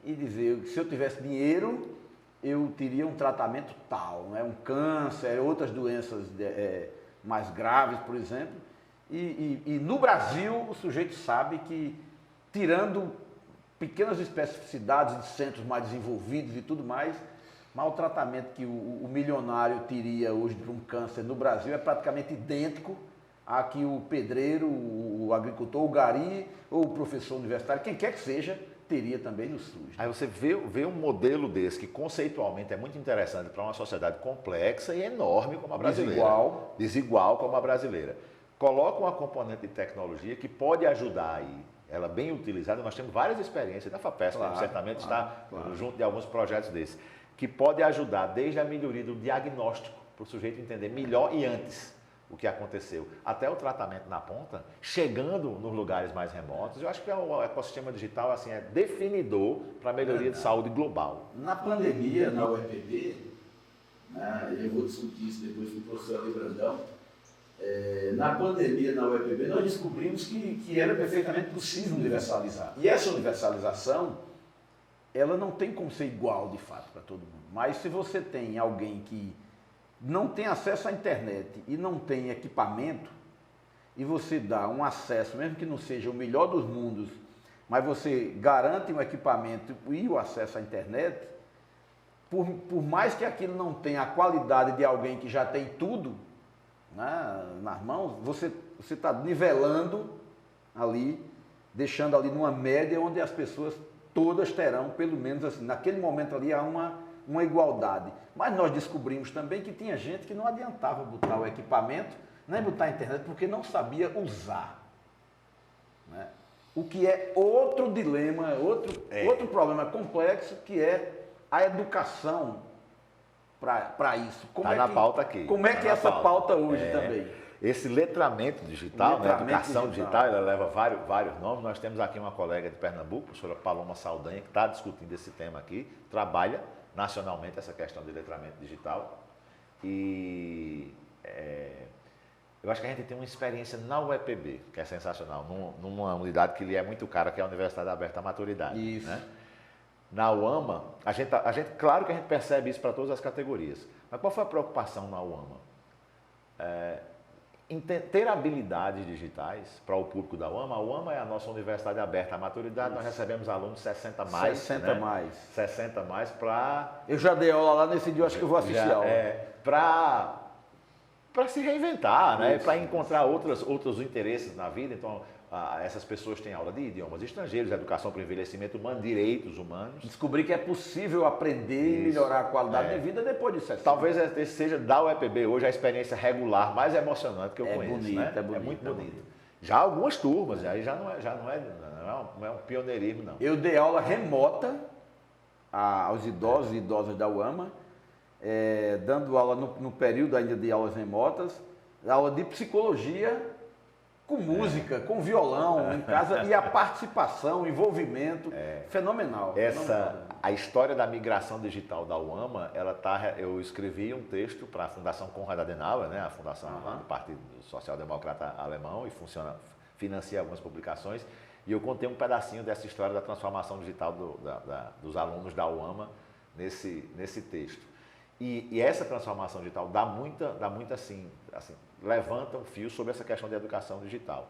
e dizer que se eu tivesse dinheiro, eu teria um tratamento tal, né? Um câncer, outras doenças mais graves, por exemplo. E no Brasil, o sujeito sabe que, tirando pequenas especificidades de centros mais desenvolvidos e tudo mais, mas o tratamento que o milionário teria hoje para um câncer no Brasil é praticamente idêntico a que o pedreiro, o agricultor, o gari ou o professor universitário, quem quer que seja, teria também no SUS. Aí você vê um modelo desse que conceitualmente é muito interessante para uma sociedade complexa e enorme como a brasileira. Desigual como a brasileira. Coloca uma componente de tecnologia que pode ajudar aí, ela bem utilizada. Nós temos várias experiências, na FAPESP certamente está junto de alguns projetos desses, que pode ajudar desde a melhoria do diagnóstico, para o sujeito entender melhor e antes o que aconteceu, até o tratamento na ponta, chegando nos lugares mais remotos. Eu acho que o ecossistema digital assim, é definidor para a melhoria de saúde global. Na pandemia, na UEPB, né, eu vou discutir isso depois com o professor Ali Brandão, na pandemia, na UEPB, nós descobrimos que era perfeitamente possível universalizar. E essa universalização, ela não tem como ser igual, de fato, para todo mundo. Mas se você tem alguém que não tem acesso à internet e não tem equipamento, e você dá um acesso, mesmo que não seja o melhor dos mundos, mas você garante um equipamento e o acesso à internet, por mais que aquilo não tenha a qualidade de alguém que já tem tudo, né, nas mãos, você está nivelando ali, deixando ali numa média onde as pessoas todas terão, pelo menos assim, naquele momento ali há uma igualdade. Mas nós descobrimos também que tinha gente que não adiantava botar o equipamento, nem botar a internet, porque não sabia usar. Né? O que é outro dilema, outro problema complexo, que é a educação para isso. Está na pauta aqui. Como é que é essa pauta hoje também? Esse letramento digital, né, educação digital, ela leva vários nomes. Nós temos aqui uma colega de Pernambuco, a professora Paloma Saldanha, que está discutindo esse tema aqui, trabalha nacionalmente essa questão de letramento digital. E eu acho que a gente tem uma experiência na UEPB, que é sensacional, numa unidade que lhe é muito cara, que é a Universidade Aberta à Maturidade. Isso. Né? Na UAMA, claro que a gente percebe isso para todas as categorias. Mas qual foi a preocupação na UAMA? Ter habilidades digitais para o público da UAMA. A UAMA é a nossa Universidade Aberta à Maturidade. Isso. Nós recebemos alunos 60 mais. 60 mais. 60 mais para... Eu já dei aula lá nesse dia, acho que eu vou assistir a aula. Para para se reinventar, né? Para encontrar outros interesses na vida. Então, essas pessoas têm aula de idiomas estrangeiros, educação para o envelhecimento humano, direitos humanos. Descobrir que é possível aprender e melhorar a qualidade de vida depois de 60. Talvez esse seja da UEPB hoje a experiência regular mais emocionante que eu conheço. Bonito, né? é bonito, é muito é bonito. bonito. Já algumas turmas, aí já não é um pioneirismo, não. Eu dei aula remota aos idosos e idosas da UAMA, dando aula no período ainda de aulas remotas, aula de psicologia com música, com violão em casa, e a participação, o envolvimento, fenomenal. A história da migração digital da UAMA, eu escrevi um texto para a Fundação Konrad Adenauer, né, a fundação do Partido Social Democrata Alemão, e financia algumas publicações, e eu contei um pedacinho dessa história da transformação digital dos alunos da UAMA nesse texto. E essa transformação digital dá muita assim, levanta um fio sobre essa questão de educação digital.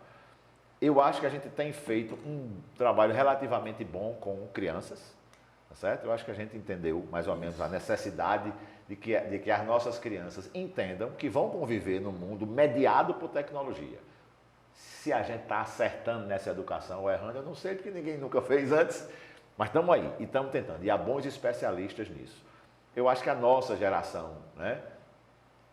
Eu acho que a gente tem feito um trabalho relativamente bom com crianças, tá certo? Eu acho que a gente entendeu mais ou menos a necessidade de que as nossas crianças entendam que vão conviver num mundo mediado por tecnologia. Se a gente está acertando nessa educação ou errando, eu não sei, porque ninguém nunca fez antes, mas estamos aí e estamos tentando. E há bons especialistas nisso. Eu acho que a nossa geração, né,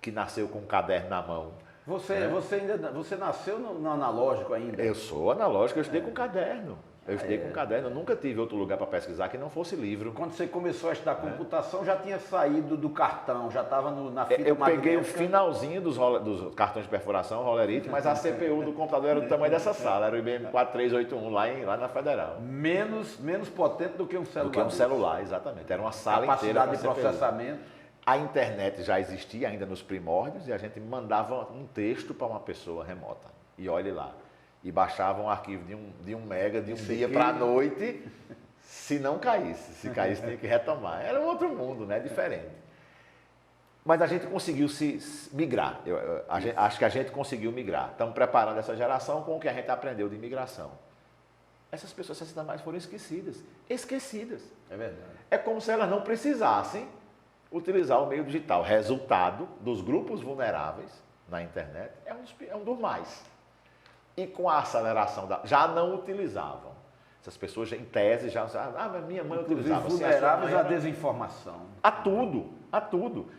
que nasceu com um caderno na mão. Você nasceu no analógico ainda? Eu sou analógico, eu estudei com caderno. Eu nunca tive outro lugar para pesquisar que não fosse livro. Quando você começou a estudar computação, já tinha saído do cartão, já estava na fita Eu magnética. peguei o finalzinho dos cartões de perfuração, rolerite, mas a CPU do computador era do tamanho dessa sala, era o IBM 4381 lá na Federal. Menos potente do que um celular. Do que um celular, exatamente. Era uma sala inteira. Capacidade de processamento. A internet já existia ainda nos primórdios e a gente mandava um texto para uma pessoa remota. E olhe lá. E baixava um arquivo de 1 mega de um dia para a noite, se não caísse. Se caísse, tinha que retomar. Era um outro mundo, né? Diferente. Mas a gente conseguiu se migrar. Acho que a gente conseguiu migrar. Estamos preparando essa geração com o que a gente aprendeu de migração. Essas pessoas mais foram esquecidas. Esquecidas. É verdade. É como se elas não precisassem utilizar o meio digital. Resultado dos grupos vulneráveis na internet é um dos mais. E com a aceleração já não utilizavam. Essas pessoas, em tese, já mas minha mãe utilizava. Vulneráveis à desinformação. A tudo.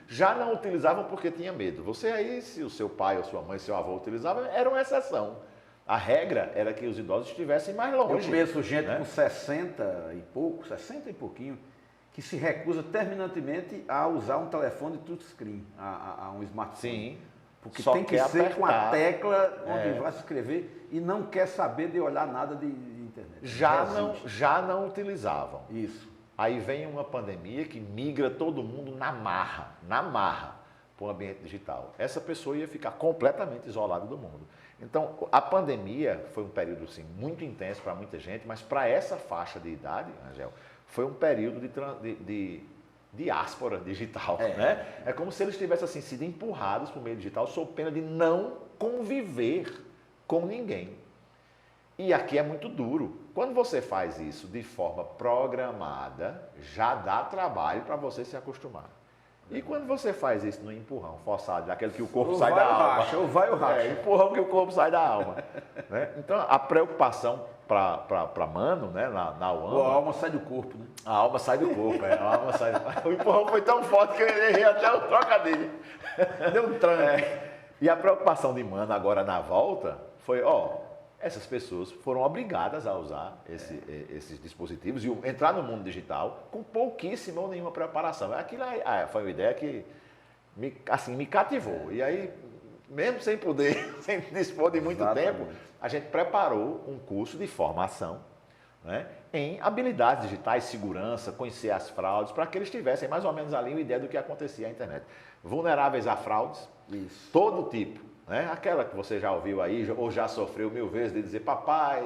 Já não utilizavam porque tinha medo. Você aí, se o seu pai ou sua mãe, seu avô utilizavam, era uma exceção. A regra era que os idosos estivessem mais longe. Eu conheço gente com 60 e pouquinho, que se recusa terminantemente a usar um telefone touchscreen, a um smartphone. Sim. Porque só tem que ser apertar. com a tecla onde vai se escrever e não quer saber de olhar nada de internet. Já não utilizavam. Isso. Aí vem uma pandemia que migra todo mundo na marra, para o ambiente digital. Essa pessoa ia ficar completamente isolada do mundo. Então, a pandemia foi um período assim, muito intenso para muita gente, mas para essa faixa de idade, Angel, foi um período de diáspora digital, né? É como se eles tivessem assim, sido empurrados para o meio digital sob pena de não conviver com ninguém. E aqui é muito duro. Quando você faz isso de forma programada, já dá trabalho para você se acostumar. E quando você faz isso no empurrão forçado, daquele que o corpo sai da alma. Ou vai o racha. Empurrão que o corpo sai da alma. Né? Então, a preocupação para Mano, né, na UAMA... A alma sai do corpo, né? A alma sai do corpo, a alma sai do... O empurrão foi tão forte que eu errei até o trocadilho. Deu um tranco. E a preocupação de Mano agora na volta foi, essas pessoas foram obrigadas a usar esses dispositivos e entrar no mundo digital com pouquíssima ou nenhuma preparação. Aquilo foi uma ideia que me cativou. E aí, mesmo sem poder, sem dispor de muito tempo, a gente preparou um curso de formação, né, em habilidades digitais, segurança, conhecer as fraudes, para que eles tivessem mais ou menos ali uma ideia do que acontecia na internet. Vulneráveis a fraudes, todo tipo. Né? Aquela que você já ouviu aí, ou já sofreu 1000 vezes, de dizer, papai,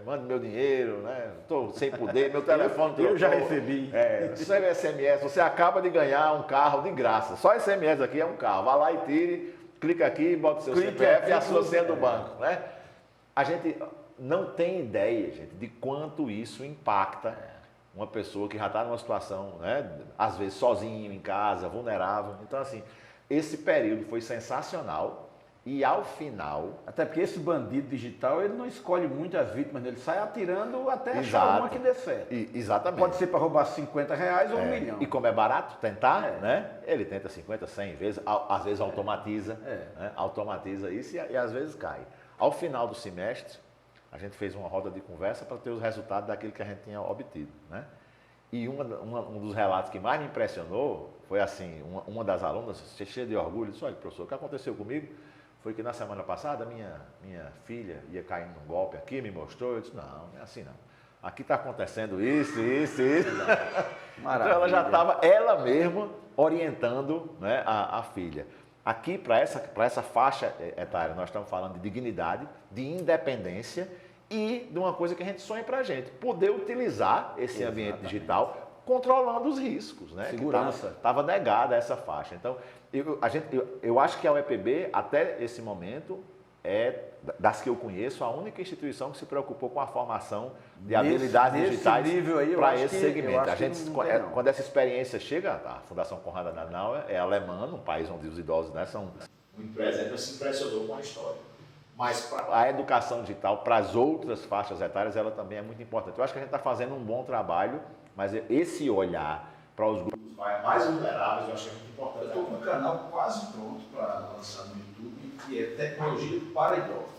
manda meu dinheiro, né? Estou sem poder, meu telefone trocou. Eu já recebi. Recebe SMS, você acaba de ganhar um carro de graça. Só SMS aqui é um carro. Vá lá e tire, clica aqui, bota o seu CPF e a sua senha do banco. Né? A gente não tem ideia, gente, de quanto isso impacta uma pessoa que já está numa situação, né, às vezes sozinho em casa, vulnerável. Então, assim, Esse período foi sensacional e ao final... Até porque esse bandido digital, ele não escolhe muito as vítimas dele, sai atirando até achar Exato. uma que dê certo. Exatamente. Pode ser para roubar R$50 ou 1 milhão. E como é barato tentar, né? Ele tenta 50, 100 vezes, às vezes automatiza, né? Automatiza isso e às vezes cai. Ao final do semestre, a gente fez uma roda de conversa para ter os resultados daquilo que a gente tinha obtido, né? E um dos relatos que mais me impressionou foi assim, uma das alunas, cheia de orgulho, disse, olha, professor, o que aconteceu comigo foi que na semana passada minha filha ia caindo num golpe aqui, me mostrou, eu disse, não é assim não. Aqui está acontecendo isso. Então ela já estava, ela mesma, orientando, né, a filha. Aqui, para essa faixa etária, nós estamos falando de dignidade, de independência e de uma coisa que a gente sonha para a gente, poder utilizar esse ambiente digital controlando os riscos, né? Segurança. Estava negada essa faixa. Então, eu acho que a UEPB, até esse momento, é, das que eu conheço, a única instituição que se preocupou com a formação de habilidades digitais para esse segmento. A gente, quando essa experiência chega, a Fundação Konrad Adenauer é alemã, um país onde os idosos, né, são muito presentes, se impressionou com a história. Mas a educação digital para as outras faixas etárias, ela também é muito importante. Eu acho que a gente está fazendo um bom trabalho, mas esse olhar para os grupos mais vulneráveis, eu acho que é muito importante. Eu estou com um canal quase pronto para lançar no YouTube, que é Tecnologia para Idosos.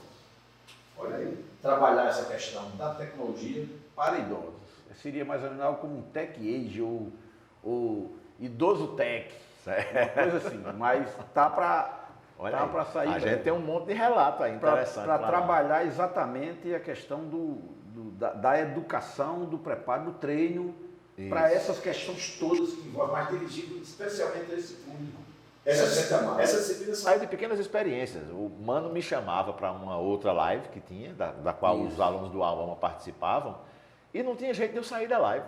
Olha aí, trabalhar essa questão da tecnologia para idosos. Seria mais ou menos algo como um Tech Age ou Idoso Tech, uma coisa assim, mas tá para sair. A gente tem um monte de relato aí interessante. Para trabalhar exatamente a questão da educação, do preparo, do treino, para essas questões todas que envolvem, mais dirigido especialmente a esse público. Essa disciplina saiu de pequenas experiências. O Mano me chamava para uma outra live que tinha, da qual os alunos do Alma participavam, e não tinha jeito de eu sair da live.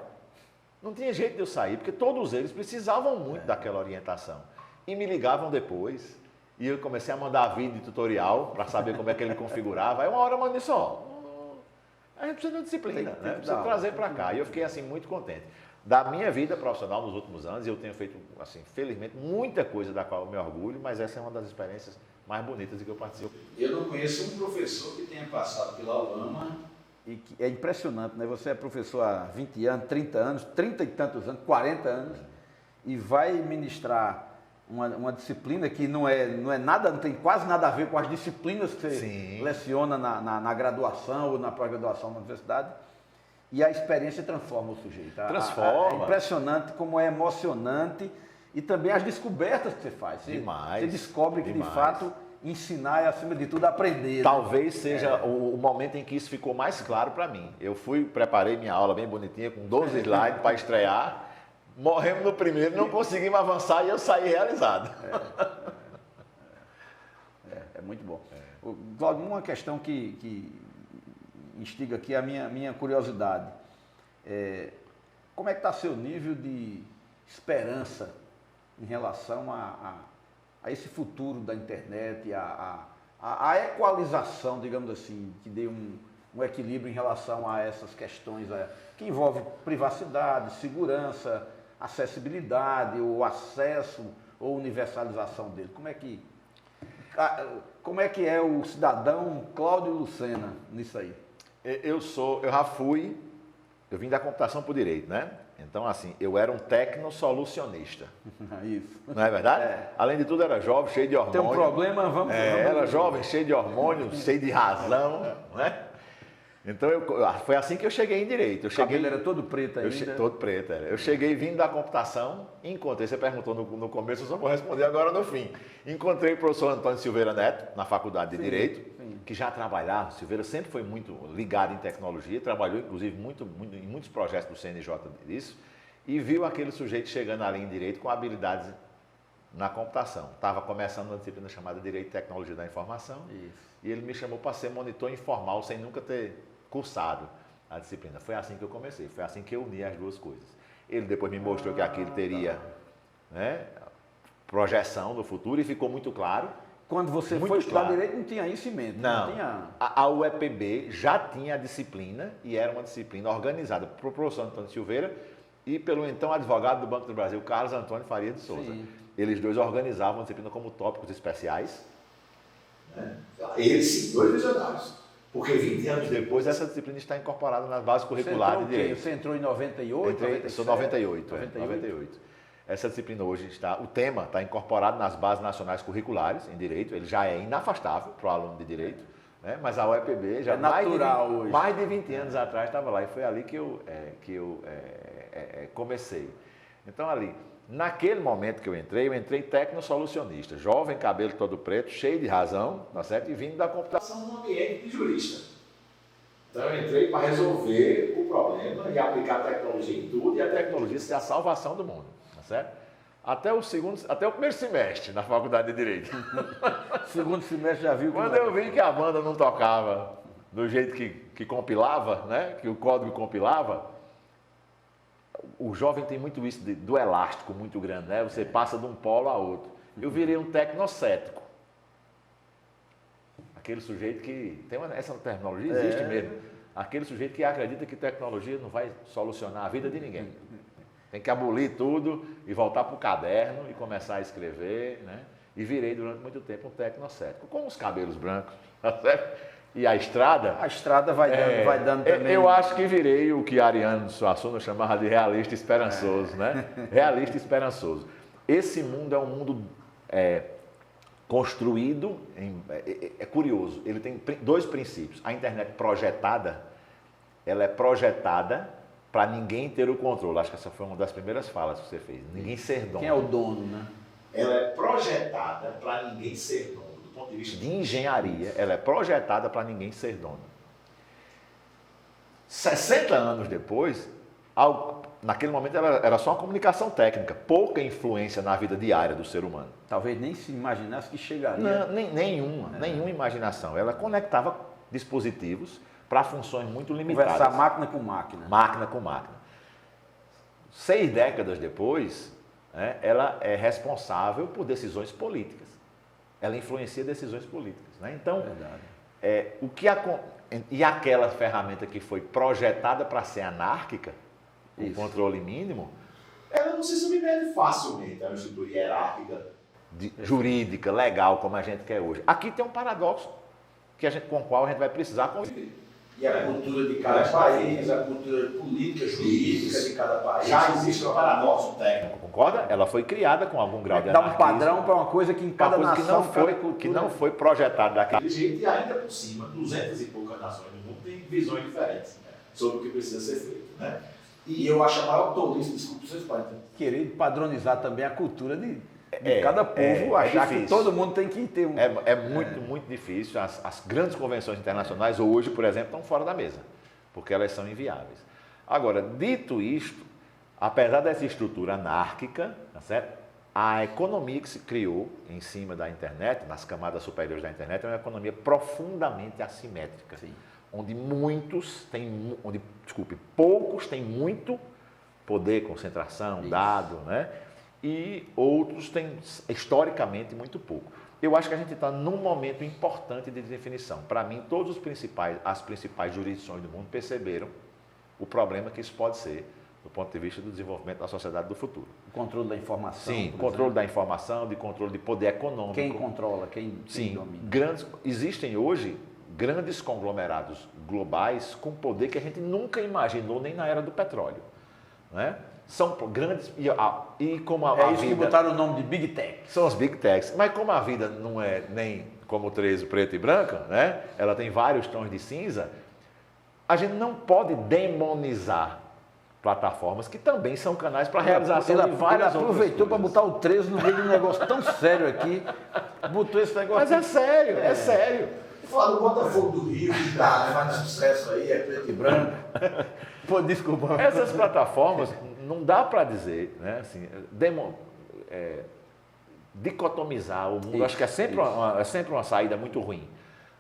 Não tinha jeito de eu sair, porque todos eles precisavam muito daquela orientação. E me ligavam depois, e eu comecei a mandar vídeo tutorial para saber como é que ele configurava. Aí uma hora eu mandei só, a gente precisa de uma disciplina, né? Precisa trazer para cá. E eu fiquei assim muito contente. Da minha vida profissional nos últimos anos, eu tenho feito, assim, felizmente, muita coisa da qual eu me orgulho, mas essa é uma das experiências mais bonitas de que eu participo. Eu não conheço um professor que tenha passado pela UAMA. E que é impressionante, né? Você é professor há 20 anos, 30 anos, 30 e tantos anos, 40 anos, e vai ministrar uma disciplina que não é nada, não tem quase nada a ver com as disciplinas que você leciona na graduação ou na pós-graduação na universidade. E a experiência transforma o sujeito. Transforma. É impressionante como é emocionante e também as descobertas que você faz. Demais. Você descobre que, de fato, ensinar é, acima de tudo, aprender. Talvez seja o momento em que isso ficou mais claro para mim. Eu preparei minha aula bem bonitinha, com 12 slides para estrear. Morremos no primeiro, não conseguimos avançar e eu saí realizado. É muito bom. Cláudio, uma questão que instiga aqui a minha curiosidade. Como é que está seu nível de esperança em relação a esse futuro da internet, a equalização, digamos assim, que dê um equilíbrio em relação a essas questões que envolvem privacidade, segurança, acessibilidade, o acesso ou universalização dele? Como é que é o cidadão Cláudio Lucena nisso aí? Eu vim da computação por direito, né? Então, assim, eu era um tecno-solucionista. Isso. Não é verdade? Além de tudo, era jovem, cheio de hormônio. Tem um problema, vamos... Era jovem, cheio de hormônio, cheio de razão, né? Então, foi assim que eu cheguei em direito. O cabelo era todo preto ainda? Todo preto, era. Eu cheguei vindo da computação, encontrei, você perguntou no começo, eu só vou responder agora no fim. Encontrei o professor Antônio Silveira Neto, na Faculdade de Direito, que já trabalhava, Silveira sempre foi muito ligado em tecnologia, trabalhou inclusive em muitos projetos do CNJ disso, e viu aquele sujeito chegando ali em Direito com habilidades na computação. Estava começando uma disciplina chamada Direito e Tecnologia da Informação, e ele me chamou para ser monitor informal, sem nunca ter cursado a disciplina. Foi assim que eu comecei, foi assim que eu uni as duas coisas. Ele depois me mostrou que aquilo teria, né, projeção no futuro e ficou muito claro. Quando você foi estudar direito, não tinha isso em mente? Não. Tinha... A UEPB já tinha a disciplina e era uma disciplina organizada pelo professor Antônio Silveira e pelo então advogado do Banco do Brasil, Carlos Antônio Faria de Souza. eles dois organizavam a disciplina como tópicos especiais. Né? Eles sim, dois visionários. Porque 20 anos Depois essa disciplina está incorporada na base curricular de direito. Você entrou em 98? Eu sou 98. 98. Essa disciplina hoje o tema está incorporado nas bases nacionais curriculares em direito, ele já é inafastável para o aluno de direito, né? Mas a UEPB já mais de 20 anos atrás estava lá e foi ali que eu comecei. Então ali, naquele momento que eu entrei tecnosolucionista, jovem, cabelo todo preto, cheio de razão, tá certo? E vindo da computação no ambiente de jurista. Então eu entrei para resolver o problema e aplicar tecnologia em tudo, e a tecnologia ser a salvação do mundo, tá certo? Até o primeiro semestre na faculdade de Direito. Segundo semestre já viu. Quando eu vi que a banda não tocava do jeito que compilava, né? Que o código compilava, o jovem tem muito isso do elástico muito grande, né? Você passa de um polo a outro. Eu virei um tecnocético. Aquele sujeito que... essa terminologia existe mesmo. Aquele sujeito que acredita que tecnologia não vai solucionar a vida de ninguém. Tem que abolir tudo e voltar para o caderno e começar a escrever, né? E virei durante muito tempo um tecnocético, com os cabelos brancos, tá certo? E a estrada... A estrada vai dando também... Eu acho que virei o que Ariano Suassuna chamava de realista esperançoso, né? Realista esperançoso. Esse mundo é um mundo construído... É curioso, ele tem dois princípios. A internet projetada, ela é projetada para ninguém ter o controle. Acho que essa foi uma das primeiras falas que você fez. Ninguém ser dono. Quem é o dono, né? Ela é projetada para ninguém ser dono. Do ponto de vista de engenharia, ela é projetada para ninguém ser dono. 60 anos depois, naquele momento era só uma comunicação técnica, pouca influência na vida diária do ser humano. Talvez nem se imaginasse que chegaria. Não, nenhuma imaginação. Ela conectava dispositivos para funções muito limitadas. Conversar máquina com máquina. Máquina com máquina. 6 décadas depois, né, ela é responsável por decisões políticas. Ela influencia decisões políticas. Né? Então, e aquela ferramenta que foi projetada para ser anárquica, o controle mínimo, ela não se submete facilmente a uma estrutura hierárquica, jurídica, legal, como a gente quer hoje. Aqui tem um paradoxo com o qual a gente vai precisar conviver. E a cultura de cada país, a cultura política, jurídica de cada país. Já existe um paradoxo técnico. Concorda? Ela foi criada com algum grau de anarquismo. Dá um padrão para uma coisa que em cada nação, que não foi projetada daquele jeito. E ainda por cima, 200 e poucas nações do mundo têm visões diferentes, né, sobre o que precisa ser feito. Né? E eu acho a maior tolice, desculpa, vocês podem querer padronizar também a cultura de cada povo, achar que todo mundo tem que ter um... muito difícil. As grandes convenções internacionais hoje, por exemplo, estão fora da mesa, porque elas são inviáveis. Agora, dito isto, apesar dessa estrutura anárquica, tá certo? A economia que se criou em cima da internet, nas camadas superiores da internet, é uma economia profundamente assimétrica. Sim. Onde poucos têm muito poder, concentração, dado, né? E outros têm, historicamente, muito pouco. Eu acho que a gente está num momento importante de definição. Para mim, as principais jurisdições do mundo perceberam o problema que isso pode ser do ponto de vista do desenvolvimento da sociedade do futuro. O controle da informação. Sim, controle da informação, de controle de poder econômico. Quem controla, quem domina. Existem hoje grandes conglomerados globais com poder que a gente nunca imaginou nem na era do petróleo, né? São grandes e como a isso vida, que botaram o nome de Big Tech. São as Big Techs, mas como a vida não é nem como o 13, preto e branca, né? Ela tem vários tons de cinza, a gente não pode demonizar plataformas que também são canais para a realização de várias outras coisas. Ele aproveitou para botar o 13 no meio de um negócio tão sério aqui, botou esse negócio... Mas é sério, é sério. Falar do Botafogo do Rio, que faz sucesso aí, é preto e branco. Pô, desculpa. Essas plataformas, não dá para dizer, né, assim, dicotomizar o mundo. Isso, acho que é sempre uma saída muito ruim.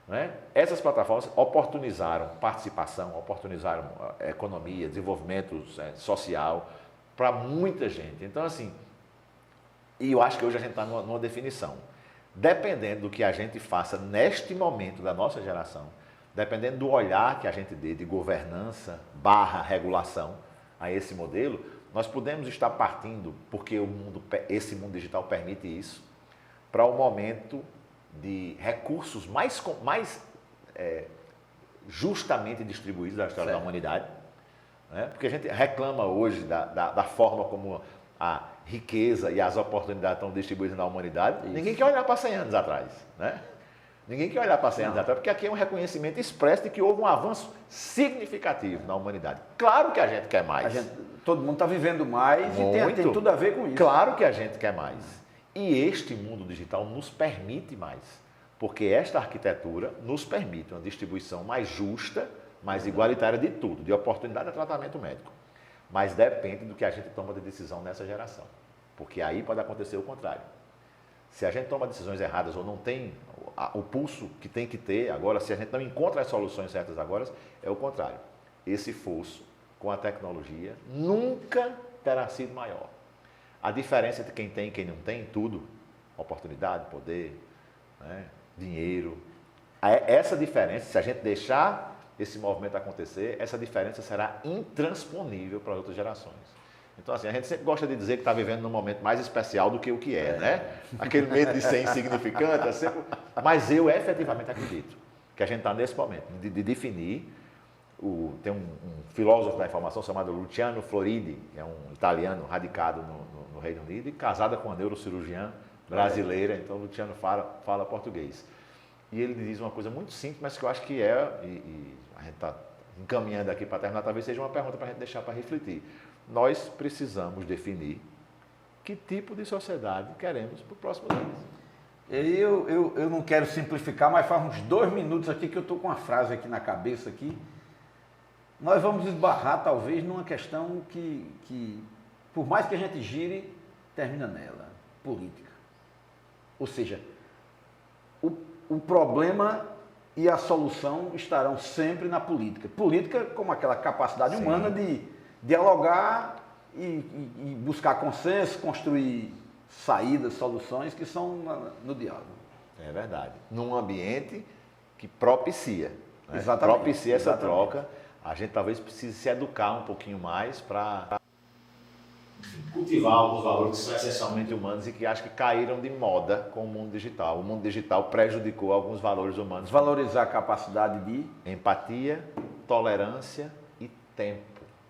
Né? Essas plataformas oportunizaram participação, oportunizaram economia, desenvolvimento social para muita gente. Então, assim, e eu acho que hoje a gente está numa definição. Dependendo do que a gente faça neste momento da nossa geração, dependendo do olhar que a gente dê de governança / regulação a esse modelo, nós podemos estar partindo, porque esse mundo digital permite isso, para um momento de recursos mais justamente distribuídos da história da humanidade. Né? Porque a gente reclama hoje da forma como a riqueza e as oportunidades estão distribuídas na humanidade. Isso. Ninguém quer olhar para 100 anos atrás. Né? Ninguém quer olhar para 100 anos atrás, porque aqui é um reconhecimento expresso de que houve um avanço significativo na humanidade. Claro que a gente quer mais. Todo mundo está vivendo mais e tem tudo a ver com isso. Claro que a gente quer mais. E este mundo digital nos permite mais. Porque esta arquitetura nos permite uma distribuição mais justa, mais igualitária de tudo, de oportunidade a tratamento médico. Mas depende do que a gente toma de decisão nessa geração. Porque aí pode acontecer o contrário. Se a gente toma decisões erradas ou não tem o pulso que tem que ter agora, se a gente não encontra as soluções certas agora, é o contrário. Esse fosso com a tecnologia nunca terá sido maior. A diferença entre quem tem e quem não tem, tudo, oportunidade, poder, né, dinheiro, essa diferença, se a gente deixar esse movimento acontecer, essa diferença será intransponível para outras gerações. Então, assim, a gente sempre gosta de dizer que está vivendo num momento mais especial do que o que é, né? Aquele medo de ser insignificante, sempre... mas eu efetivamente acredito que a gente está nesse momento de definir. Tem um filósofo da informação chamado Luciano Floridi, que é um italiano radicado no Reino Unido e casado com uma neurocirurgiã brasileira, então o Luciano fala português. E ele diz uma coisa muito simples, mas que eu acho que e a gente está encaminhando aqui para terminar, talvez seja uma pergunta para a gente deixar para refletir. Nós precisamos definir que tipo de sociedade queremos para o próximo ano. Eu não quero simplificar, mas faz uns 2 minutos aqui que eu estou com uma frase aqui na cabeça aqui. Nós vamos esbarrar talvez numa questão que por mais que a gente gire, termina nela, política. Ou seja, o problema e a solução estarão sempre na política. Política como aquela capacidade humana de dialogar e buscar consenso, construir saídas, soluções que são no diálogo. É verdade. Num ambiente que propicia. Né? Exatamente. Propicia essa troca. A gente talvez precise se educar um pouquinho mais para cultivar alguns valores que são essencialmente humanos e que acho que caíram de moda com o mundo digital. O mundo digital prejudicou alguns valores humanos. Valorizar a capacidade de empatia, tolerância e tempo.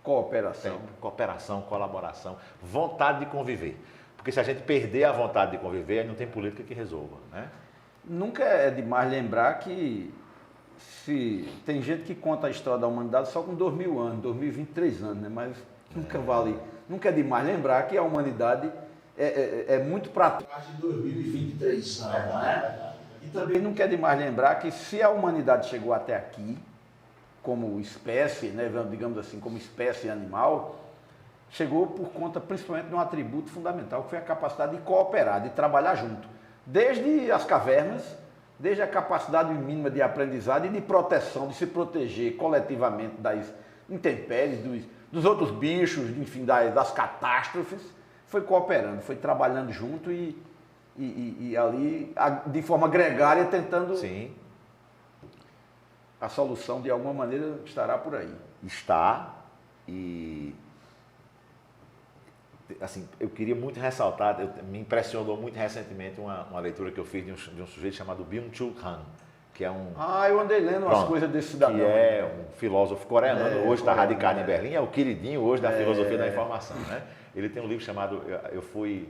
Cooperação. Cooperação, colaboração, vontade de conviver. Porque se a gente perder a vontade de conviver, aí não tem política que resolva. Né? Nunca é demais lembrar que tem gente que conta a história da humanidade só com 2000 anos, 2023 anos, né? Mas nunca é demais lembrar que a humanidade é muito para trás de 2023 anos, né? E também nunca é demais lembrar que se a humanidade chegou até aqui, como espécie, né, digamos assim, como espécie animal, chegou por conta principalmente de um atributo fundamental, que foi a capacidade de cooperar, de trabalhar junto. Desde as cavernas, desde a capacidade mínima de aprendizado e de proteção, de se proteger coletivamente das intempéries, dos outros bichos, enfim, das catástrofes, foi cooperando, foi trabalhando junto e ali, de forma gregária, tentando... Sim. A solução, de alguma maneira, estará por aí. Está e... Assim, eu queria muito ressaltar, me impressionou muito recentemente uma leitura que eu fiz de um sujeito chamado Byung-Chul Han, que é um... eu andei lendo umas coisas desse cidadão. Que é um filósofo coreano, hoje está radicado em Berlim, é o queridinho hoje da filosofia da informação. Né? Ele tem um livro chamado... Eu fui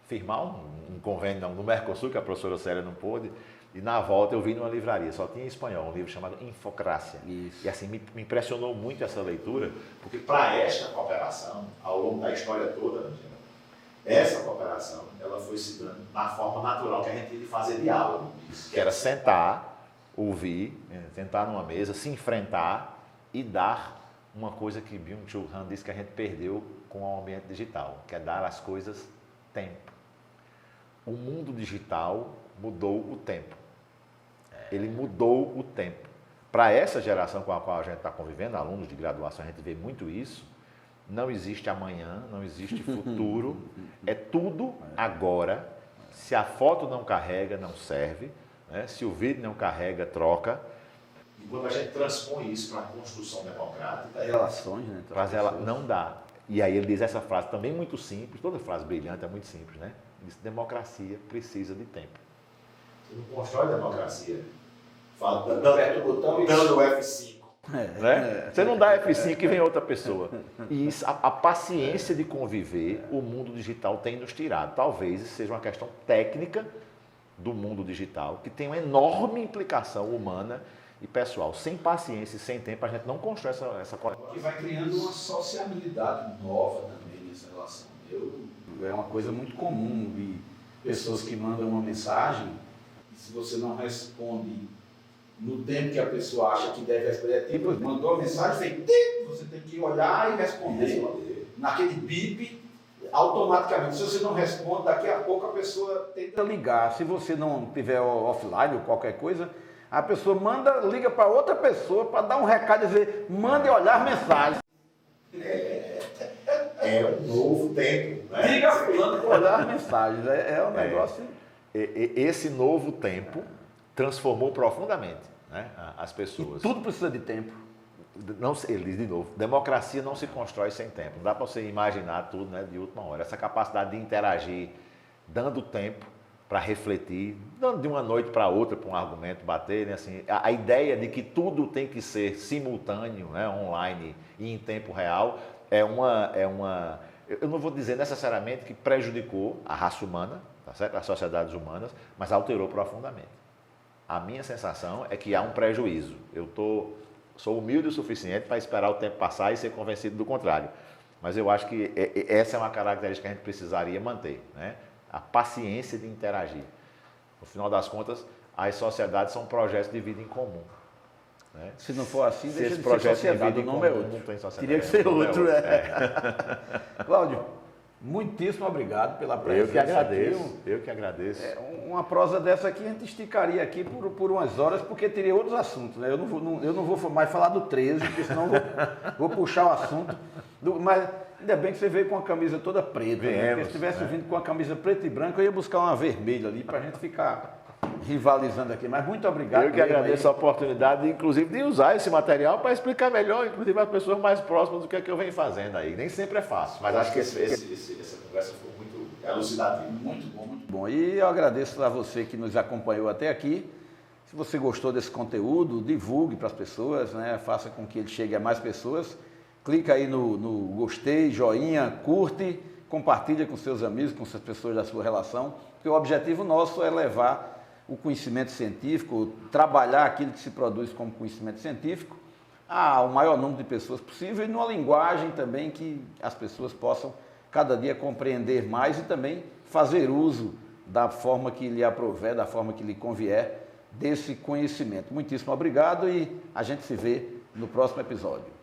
firmar um convênio no Mercosul, que a professora Célia não pôde, e na volta eu vi numa livraria, só tinha em espanhol, um livro chamado Infocrácia. Isso. E assim, me impressionou muito essa leitura, porque para esta cooperação, ao longo da história toda, essa cooperação, ela foi se dando na forma natural que a gente tinha de fazer diálogo. Que era sentar, ouvir, sentar numa mesa, se enfrentar e dar uma coisa que Byung-Chul Han disse que a gente perdeu com o ambiente digital, que é dar às coisas tempo. O mundo digital mudou o tempo. Ele mudou o tempo. Para essa geração com a qual a gente está convivendo, alunos de graduação, a gente vê muito isso. Não existe amanhã, não existe futuro. É tudo agora. Se a foto não carrega, não serve. Né? Se o vídeo não carrega, troca. E quando a gente transpõe isso para a construção democrática, relações, né? Mas ela não dá. E aí ele diz essa frase também muito simples, toda frase brilhante é muito simples, né? Ele diz, democracia precisa de tempo. Você não constrói democracia. Fala, aperta o botão e dando o F5. Né? Você não dá F5 e vem outra pessoa. E isso, a paciência de conviver, o mundo digital tem nos tirado. Talvez isso seja uma questão técnica do mundo digital, que tem uma enorme implicação humana e pessoal. Sem paciência e sem tempo, a gente não constrói essa conexão. Que vai criando uma sociabilidade nova também nessa relação. É uma coisa muito comum de pessoas que mandam uma mensagem E se você não responde no tempo que a pessoa acha que deve responder, tipo, mandou a mensagem, fez tempo, você tem que olhar e responder. Naquele bip, automaticamente. Se você não responde, daqui a pouco a pessoa tenta ligar. Se você não tiver offline ou qualquer coisa, a pessoa liga para outra pessoa para dar um recado e dizer, mande olhar mensagem. É um novo tempo. Né? Liga fulano para olhar mensagens. É um negócio... Esse novo tempo transformou profundamente, né, as pessoas. E tudo precisa de tempo. Não, ele diz de novo, democracia não se constrói sem tempo. Não dá para você imaginar tudo, né, de última hora. Essa capacidade de interagir, dando tempo para refletir, dando de uma noite para outra para um argumento bater, né, assim, a ideia de que tudo tem que ser simultâneo, né, online e em tempo real, eu não vou dizer necessariamente que prejudicou a raça humana, tá certo? As sociedades humanas, mas alterou profundamente. A minha sensação é que há um prejuízo. Eu sou humilde o suficiente para esperar o tempo passar e ser convencido do contrário. Mas eu acho que essa é uma característica que a gente precisaria manter, né? A paciência de interagir. No final das contas, as sociedades são projetos de vida em comum. Né? Se não for assim, se deixa esse de ser projeto sociedade, de o vida nome é em comum, outro. não tem sociedade, Teria que ser outro. É. Cláudio, muitíssimo obrigado pela presença. Eu que agradeço. Uma prosa dessa aqui a gente esticaria aqui por umas horas, porque teria outros assuntos. Né? Eu não vou mais falar do 13, porque senão vou puxar o assunto. Mas ainda bem que você veio com a camisa toda preta. Né? Porque se tivesse vindo com a camisa preta e branca, eu ia buscar uma vermelha ali para a gente ficar rivalizando aqui. Mas muito obrigado. Eu que agradeço a oportunidade, inclusive, de usar esse material para explicar melhor, inclusive, às pessoas mais próximas do que é que eu venho fazendo aí. Nem sempre é fácil, mas acho que essa conversa foi muito elucidativa. Muito bom, muito bom. E eu agradeço a você que nos acompanhou até aqui. Se você gostou desse conteúdo, divulgue para as pessoas, né? Faça com que ele chegue a mais pessoas. Clica aí no gostei, joinha, curte, compartilha com seus amigos, com as pessoas da sua relação, porque o objetivo nosso é levar o conhecimento científico, trabalhar aquilo que se produz como conhecimento científico ao maior número de pessoas possível e numa linguagem também que as pessoas possam cada dia compreender mais e também fazer uso da forma que lhe aprover, da forma que lhe convier desse conhecimento. Muitíssimo obrigado e a gente se vê no próximo episódio.